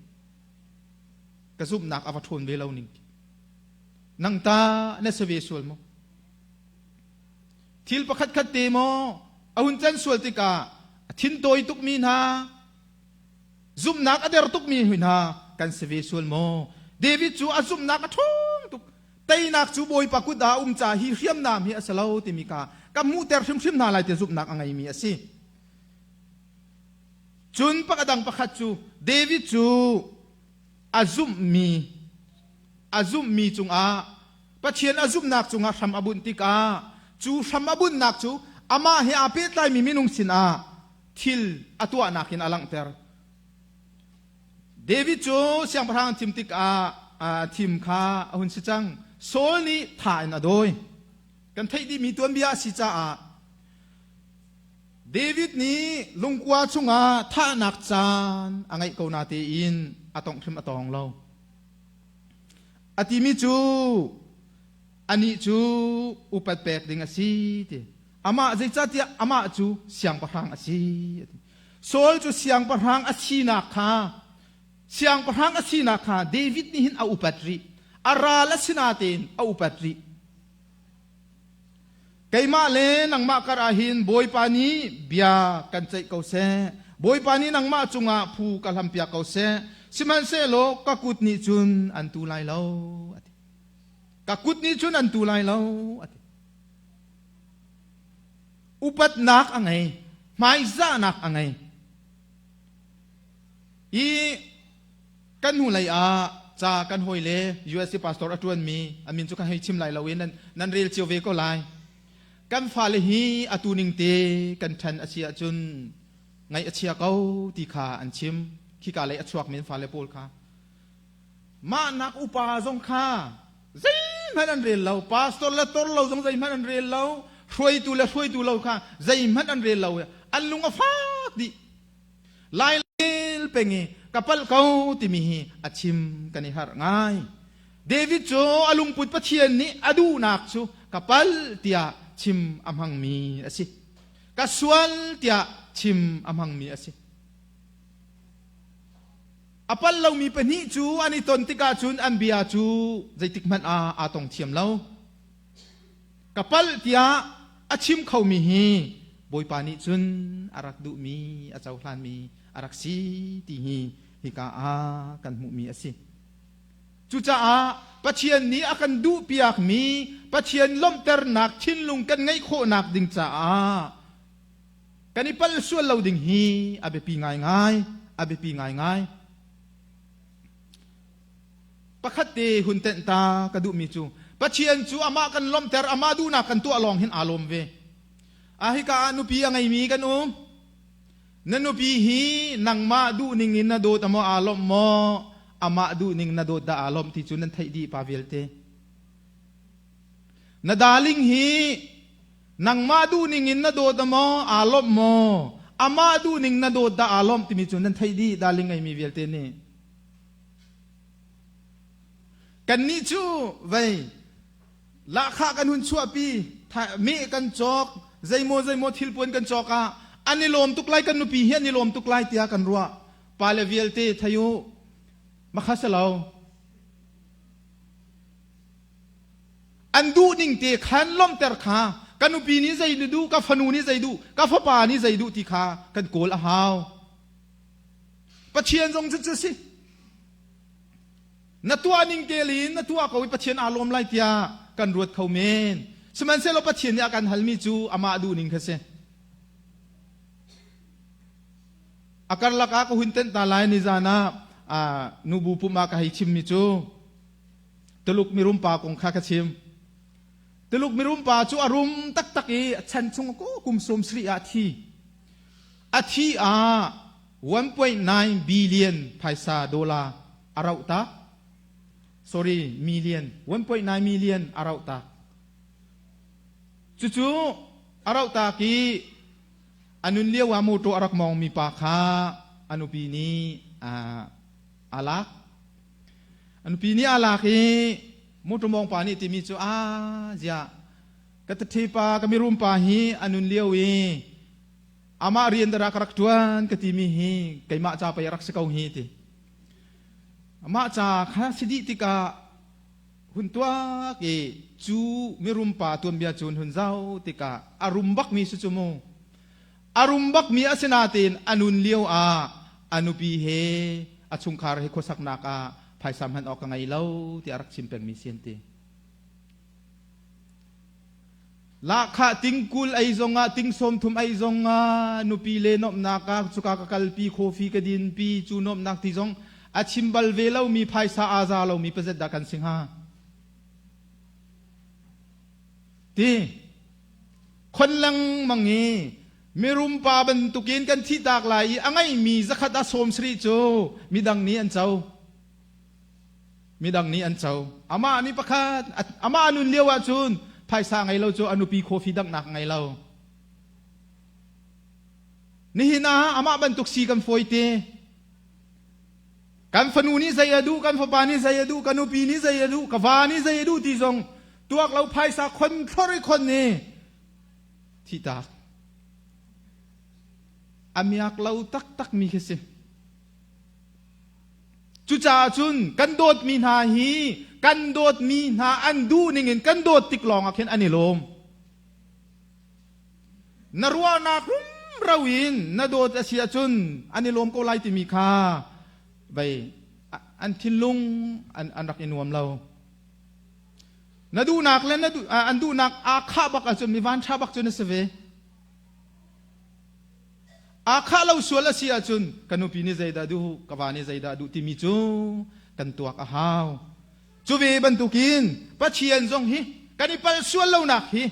กระซุบนักอวทนเวลาหนึ่งนังตาเนสเวสวลโมทิลประคัดคัดเตโมอาหุนจันสวลติกาทินโตยตุกมีนาซุบนักอเดรตุกมีหุนนากันสเวสวลโมเดวิดจูอาซุบนักอทงตุกไตนักจูบอยปักุดาจ่าฮิเรียมนามฮิอัสลาวติมิกากำมูเตอร์ชิมนาลายเตซุบนักอังไงมีอสิจุนปักดังประคัดจูเดวิดจูอาซุมมีจุงปัจเจียนอาซุมนักจุงทำอบุญติกาจูทำอบุญนักจูอามาเฮียอาเปตไลมีมินุงสินทิลอตัวนักินอลังเตอร์เดวิดจูเสียงพระทางทิมติกทิมข้าหุ่นสิจังโซลนี้ถ่ายนะโดยกันไทยดีมีตัวเบียสิจ้าเดวิดนี้ลุงกว่าจุงท่านักจานอังไงกูนาตีอินอตองทิมอตองเราอติมิจูอันนี้จูอุปเปกดิ่งอาศีติอามาใจจัดที่อามาจูเสียงประหังอาศีโซลจูเสียงประหังอาศีนักค่ะเสียงประหังอาศีนักค่ะเดวิดนี่หินเอาอุปตรีอาราลสินาเตนเอาอุปตรีไก่มาเลนังมากระหินบอยปานีเบียกันใจเกาเซบอยปานีนังมาจุงผู้กะลำเปียเกาเซสิมันเซโลกักุดนิจุนอันตูไลเลากักุดนิจุนอันตูไลเลาอุปัตนักอังไงไม่ซ่านักอังไงอีกันหูไลจากกันหอยเล U.S. พาสตอร์อัตวันมีอามินจุกันให้ชิมไลเลาเวนนั้นเรียลเชียวเวก็ไลกันฟาเลฮีอตูนิงเตกันทันอาเซียจุนไงอาเซียเขาตีขาอันชิมขี้กาเลยอชวกมินฟาเลปูลค่ะมานักอุปาจงค่ะใจมันอันเรียนเราพาสตอร์ละตอร์เราจงใจมันอันเรียนเราช่วยดูเราค่ะใจมันอันเรียนเราอันลุงอฟ้าดิไล่เป็นไงกับพัลเขาที่มีอาชิมกันในหาร์ง่ายเดวิดโจอลุงปุตปะเทียนนี้อดูนักชูกับพัลเตียชิมอัมหังมีสิกัสวลเตียชิมอัมหังมีสิอพัลเรามีปนิจูอันนี้ตนติกาจุนอันเบียจูใจติกมันอาตงเทียมเรากับพัลเตียอาชิมเขามี บอยปานิจุนอารักดุมีอาเจ้าพลานมีอารักสีตีฮีฮิกาอากันมุมีอสิจุจ้าปะเชียนนี้อากันดูเปียกมีปะเชียนล้มเตอร์นักชินลุงกันไงโคนักดิงจ้ากันนี่ปัลส่วนเราดิงฮีอาเบปีง่ายง่ายอาเบปีง่ายง่ายปะคัดเตหุนเตนตากระดูมีจูปะเชียนจูอามากันล้มเตอร์อามาดูนักกันตัวลองเห็นอารมณ์เวอาฮิกานุปียังไงมีกันนันนุปีฮีนังมาดูนิงนินนาโดตมออารมณ์มออามาดูนิงนาโดดาอารมณ์ที่จุนันไทยดีปาเวลเตนาดาลิงฮีนังมาดูนิงนินนาโดตมออารมณ์มออามาดูนิงนาโดดาอารมณ์ที่มีจุนันไทยดีดาลิงไงมีเวลเตนี่กันนี่จูไว้ละข้ากันหุ่นชั่วปีมีกันจอกใจโมทิลปวนกันจอกอันนี้ลมตุกไลกันนุปีเฮียนี่ลมตุกไลเตียกันรัวปาเลเวลเตทายุมาข้าเสลาอันดูนิ่งเตะขันล้มเตะขากันนุปีนี้ใจดูกับฟนูนี้ใจดูกับฟ้าป่านี้ใจดูที่ขากันโกลอาหาวปะเชียนทรงจุดสินัตัวนิ่งเกลินนัตัวเขาปะเชียนอารมณ์ไลเตียกันรวดเขาเมนสมันเซลปะเชียนเนี่ยกันฮัลมิจูอามาดูนิ่งเขาเซอาการลักอาก็หุ่นเต้นตาลายนิจานะนูบูปุมาก็ให้ชิมมิจูตลุกมิรุมปากงข้าก็ชิมตลุกมิรุมปาจูอารุมตักตักฉันชงก็กุมสมสรีอาที1.9 billion ไพซาดอลลาร์อาราตา sorry million 1.9 million อาราตาจู่ๆอาราตากีอนุนเลียวว่ามูโตอารักมองมีปาคาอนุปีนี้อาลักอนุปีนี้อาลักมูโตมองปานี่ติมิจูเจียกัตถิปากมิรุมปาฮีอนุนเลียวอามาเรียนดารักรักทวนกติมีฮีไกมาจ่าไปรักสกาวฮีติอามาจ่าข้าสิดิติกาหุ่นตัวเกจูมิรุมปาตัวเบียจูนหุ่นเจ้าติกาอารุมบักมีสุจโมอารุมบักมีอาสนาตินอนุนเลียวอนุปีเฮอาชุงคาร์เฮโคสักนักภายสามหันออกไงเล่าที่อารักชิมเป็นมีเซียนตีละข้าติงกุลไอซงติงสมทุมไอซงนุปีเลนอมนักสุกากกัลปีโคฟีกดินปีจูนอมนักที่ซงอาชิมบัลเวลามีภายสาอาซาเรามีเปเซดดักันสิงหาตีคนลังมังเงมีรุมปาบันตุกินกันที่ตากไหลอังไงมีสักขัดสมสรีโจมีดังนี้อันเจ้ามีดังนี้อันเจ้าอามานี่ประคาอามานุนเลียวอาจุนภายสาไงเราโจอนุปีโคฟีดักหนักไงเรานี่นะอามาบันตุกสีกันฟอยเตกันฟนูนี้ใจดูกันฟปานี้ใจดูกันนุปีนี้ใจดูกวานี้ใจดูที่ทรงตัวเราภายสาคนทรยคนนี้ที่ตากอามีอักเราตักมีแค่สิจุจ่าจุนกันโดดมีนาฮีกันโดดมีนาอันดูนิ่งกันโดดติกลองอักเห็นอันนี้ลมนรัวนักรุมราวินนโดดอาเซียจุนอันนี้ลมก็ไล่ติมีค่าไปอันทิลุงอันรักอินวมเรานดูนักและนดูอันดูนักอาคาบักจุนมีวันชาบักจุนเสวอาคาเราสวลเสียจุนกันอุปีนิใจดาดูกวานิใจดาดูติมิจูกันตัวกะฮาวจูเวบันตุกินปัจเจียนจงฮิกันอิปัลสวลเราหนักฮิ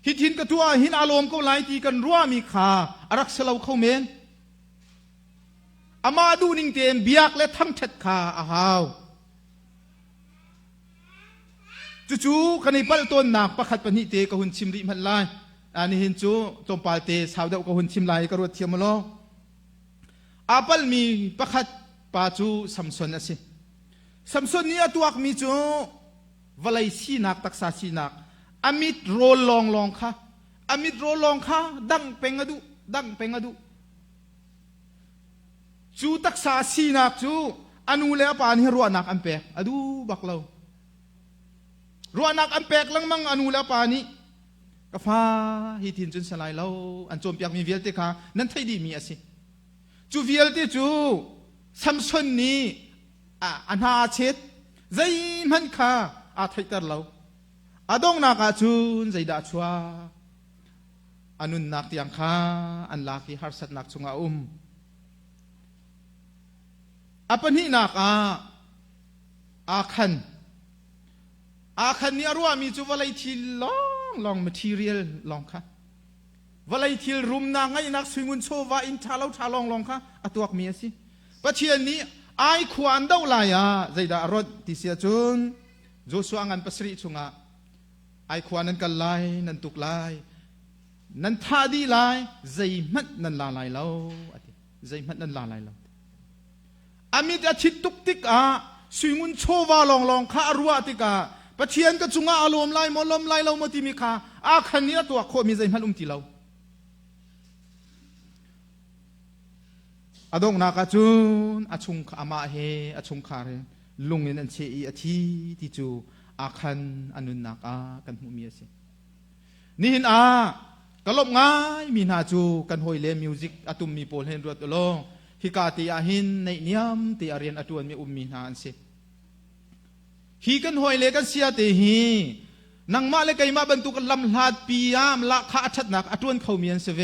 ฮิทินกตัวหินอารมณ์ก็ไหลตีกันรัวมีขาอารักษเราเข้าเมนอามาดูนิ่งเตียนเบียกและทั้งเช็ดขาอาฮาวจู่ๆกันอิปัลต้นหนักประคัดปนิเตกะหุนชิมริมันไลอันนี้เห็นจูตรงปาเตสาวเดาก็หุ่นชิมลายกระโดดเทียมมาล้ออาปัลมีประคัดปาจูสัมสนนะสิสัมสนนี้ตัวมีจูวลัยสีนักตักษาสีนักอามิดโรลองค่ะอามิดโรลองค่ะดังเป็งอดูจูตักษาสีนักจูอนุเลปานให้รัวนักอันเปกอดูบักเรารัวนักอันเปกลังมังอนุเลปานี้ ก็ฟ้าฮิตินจุนสลายเราอันโจมเปียกมีเวียลติค่ะนั่นไทยดีมีสิจูเวียลติจูซัมซอนนี้อันหาเช็ดใจมันค่ะอาไทยตเราอาดงนักอาจุนใจดาชัวอันนุนนักที่ยังค่ะอันลักที่ฮาร์สัตนักสุงอาอาปัญหานักอาคันนี่รัวมีจูวลัยที่ลอง material ลองค่ะวลัยที่รุมนางไงนักสวิงุนโชวาอินทาลองค่ะอตัวกมีสิปัจเจียนนี้ไอขวานดาวลายใจดารถที่เสียจุนโจสวงันปัสริสุงาไอขวานนั้นกันลายนั้นตุกลายนั้นท่าดีลายใจมัดนั้นลาลายเราใจมัดนั้นลาลายเราอามิดอาทิตตุกติกสวิงุนโชวาลองค่ะรัวติกาปัจเจียนก็จุงอารมณ์ไล่มอลมไล่เรามาที่มีค่าคันนี้ตัวโคมีใจมันที่เราอดงนักจุนชุงอามาเฮชุงคาเรลุงเงินเชียทีที่จูคันอนุนักกันหูมีสินี่เห็นกลบง่ายมีนาจูกันหอยเลมิวสิกตุมมีโพลเห็นรวดลงฮิกาติอาหินในเนียมติอาเรียนอตวนมีมีนานสิฮีกันหอยเลกันเสียเตฮีนังมาเลกัยมาบรรทุกลำลาดปียามละข้าชัดนักอตวนเขาเมียนเสเว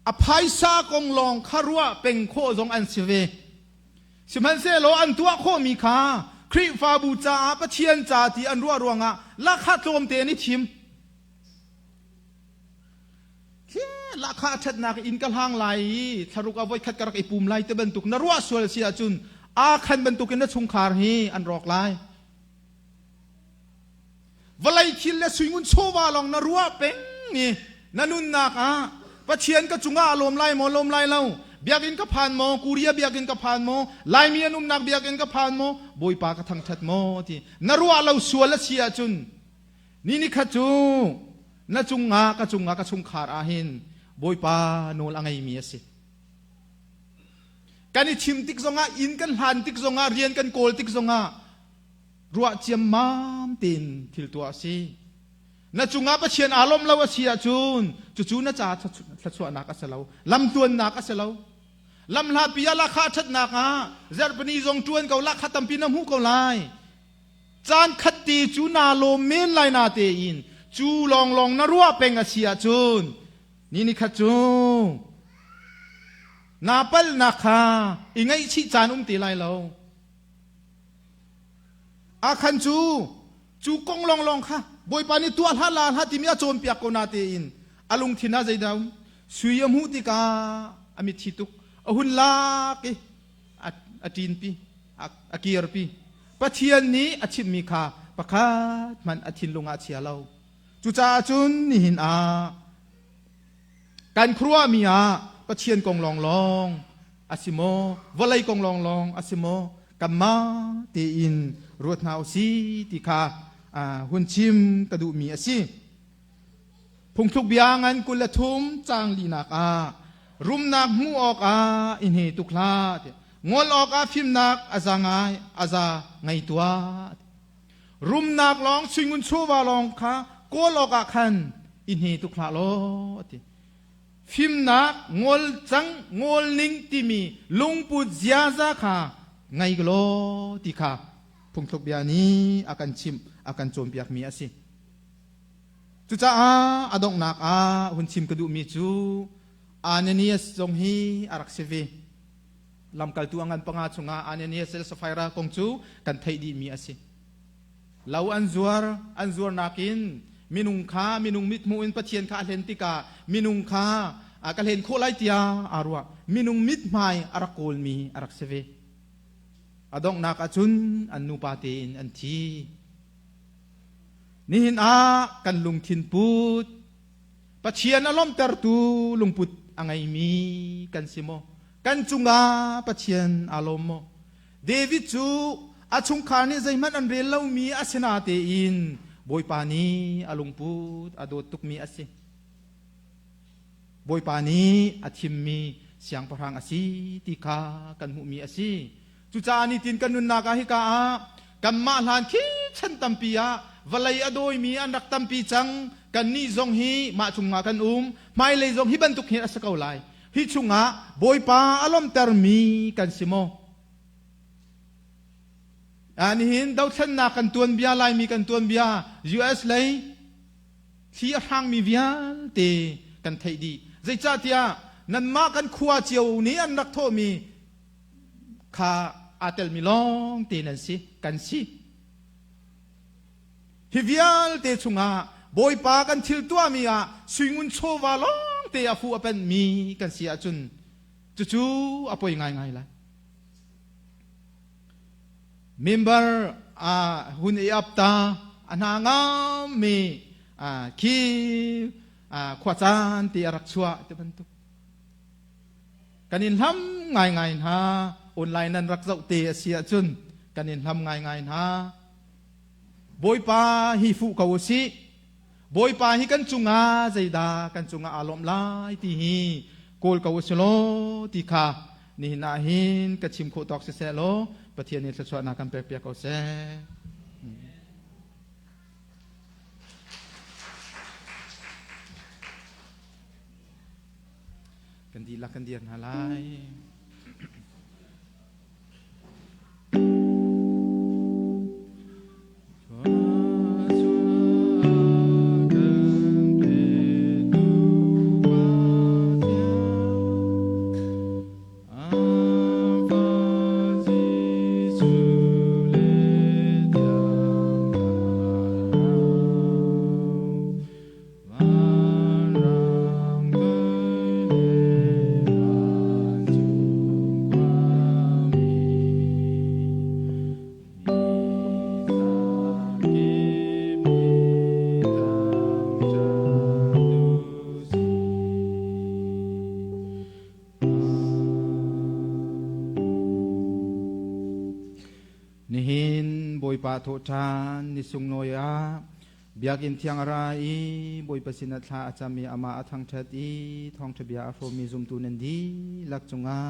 อภัยซากงลองคารัวเป็นโคจงอันเสเวสิมันเซโลอันตัวโคมีขาครีฟาบูจาปะเชียนจาตีอันรัวรวงละข้าโจมเตนิชิมละข้าชัดนักอินกัลหางไหลทารุกเอาไว้ขัดกระไอปุ่มไหลเตบรรทุกนรัวสวลเสียจุนคันบรรทุกนัดชุงคาร์ฮีอันรอกไลวลัยคิลและสวิงุนโชวาลองนรัวเป็งนี่นันุนนักปะเชียนก็จุงอาลมไล่มอลมไล่เล่าเบียกินก็ผ่านมอกูเรียเบียกินก็ผ่านมอไล่เมียนุ่มนักเบียกินก็ผ่านมอบอยปากระทังทัดมอที่นรัวเราสวลและเสียจุนนี่ขจูนจุงากระจุงคาร์อาหินบอยปาโนลอังไงมีสิกันชิมติกซงอินกันหันติกซงเรียนกันโกลติกซงรัวเจียมมามตินทิลตัวสินจุงปะเชียนอารมณ์เราเสียจุนจู่ๆน่าจะทัดสวนักเสลาลำตัวนักเสลาลำลาปิยาละข้าชัดนักเจรปนีจงจวนเกาละขัดตำปีน้ำหูเกาไลจานขัดตีจูนาโลเมนไลนาเตอินจูลองนรัวเป็งเสียจุนนี่ขัดจูนาเปิลนาคาอิงไงชิจานตีไลเราคันจูกงลองค่ะบอยปานี่ตัวฮาลาฮาติมีอาโจมเปียกโกนาเตอินอลุงทินาใจดาวสุยมูติกาอมิทิตุกอหุนลากิอตินปีอกีรปีปัจเจียนนี้อชิมมีค่าประคาดมันอธินลงอาเชียเราจุจ่าจุนนี่หินการครัวมีปัจเจียนกงลองอาซิโมวลัยกงลองอาซิโมกัมมาเตอินรวดนาวซีติคาหุ่นชิมกระดูมีสิพงทุกเบียงันกุลทุมจางลีนักรุมนักมูออกอินเหตุคลาดงอลออกฟิมนักอาจางอาจาไงตัวรุมนักลองสิงุนโชวาลองค่ะโกลอกคันอินเหตุคลาโลฟิมนักงอลจังงอลนิงติมีลุงปุจยาซาค่ะไงกโลติค่ะพงทุกเบียนี้อาการชิมอาการโจมเปียกมีสิจุจ้าอดงนักหุ่นชิมกระดูมีจูอันนี้จงฮีอารักเสวีลำกัลตัวงันปังอาชงอันนี้เซลสไฟรากงจูกันไทยดีมีสิเราอันจวรนักินมินุงค้ามินุงมิดมูอินปะเชียนคาเลนติกามินุงค้ากาเลนโคไลติยาอารัวมินุงมิดไมอารักโกลมีอารักเสวีอดงนักอาจุนอันนูปาเตนอันทีนี่เห็นกันลุงทินปุดปะเชียนอารมณ์เตอร์ตูลุงปุดอังไงมีกันสิโมกันจุงปะเชียนอารมณ์เดวิดจูอาชุงคานี่ใจมันอันเรลเรามีอาสนาเตอินบอยปานีอาลุงปุดอาโดตุกมีอาศิบอยปานีอาทิมมีเสียงประหังอาศิติกากันหูมีอาศิจุจานิตินกันนุนนากาฮิกา กันมาหลานคิดฉันตัมปียาวลัยอโดยมีอันรักตัมปีจังกันนี่จงฮีมาจุงงากันไม่เลยจงฮีบันทุกเห็นสักเอาไลฮิจุงงาบอยปาอารมณ์เตอร์มีกันสิโมอันนี้เห็นดาวฉันนักกันตัวนเบียไลมีกันตัวนเบีย US เลยที่ห่างมีเบียเตกันไทยดีใจจ้าเตียนั่นมากันขวาเจียวนี้อันรักโทมีข้าอาเตลมิลองเตนันสิกันสิฮิวิอัลเตชุงาบอยปากันทิลตัวมีอาสวิงุนโชวาลองเตอาฟูอเป็นมีกันสิอาจุนจู่ๆอปอยง่ายๆละเมมเบอร์หุ่นอับตาอันหางามมีคีขวาจานเตอารักชัวเตบันตุกันอินทำง่ายๆนะออนไลน์นั้นรักเจ้าเตะเสียจุนกันอินทำง่ายๆนะบอยปาฮิฟุกาวสิบอยปาฮิกันจุงอาใจดากันจุงอาอารมณ์ลายที่ฮีโกลกาวสโลที่ขานี่นาหินกัชิมโคตอกเสโลปะเทียนิสสวนากันเปียกเอาเสกันดีละกันเดียนหาไลนิหินบอยปาโทชานนิสุงโนยาเบียกินเทียงอะไรบอยปสินัทาอาจามีอามาทังชัดอีทองทบียาโฟมีซุมตูนันดีลักจงอา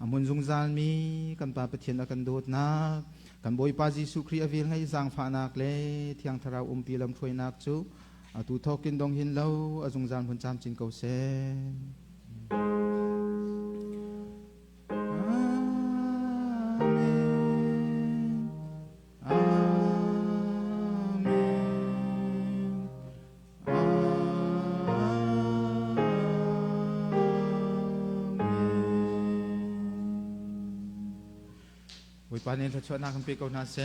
อามุนซุงซาลมีกันปาปเทียนกันโดดนักกันบอยปาจิสุครีอวิลให้สางฝานักเลเทียงทาราวปีลำถวยนักจูอาตูทอกินดงหินเล่าอาซุงซาลพุนจามจินเกาเซวิปานิทัชนาคัมปีกนาเซ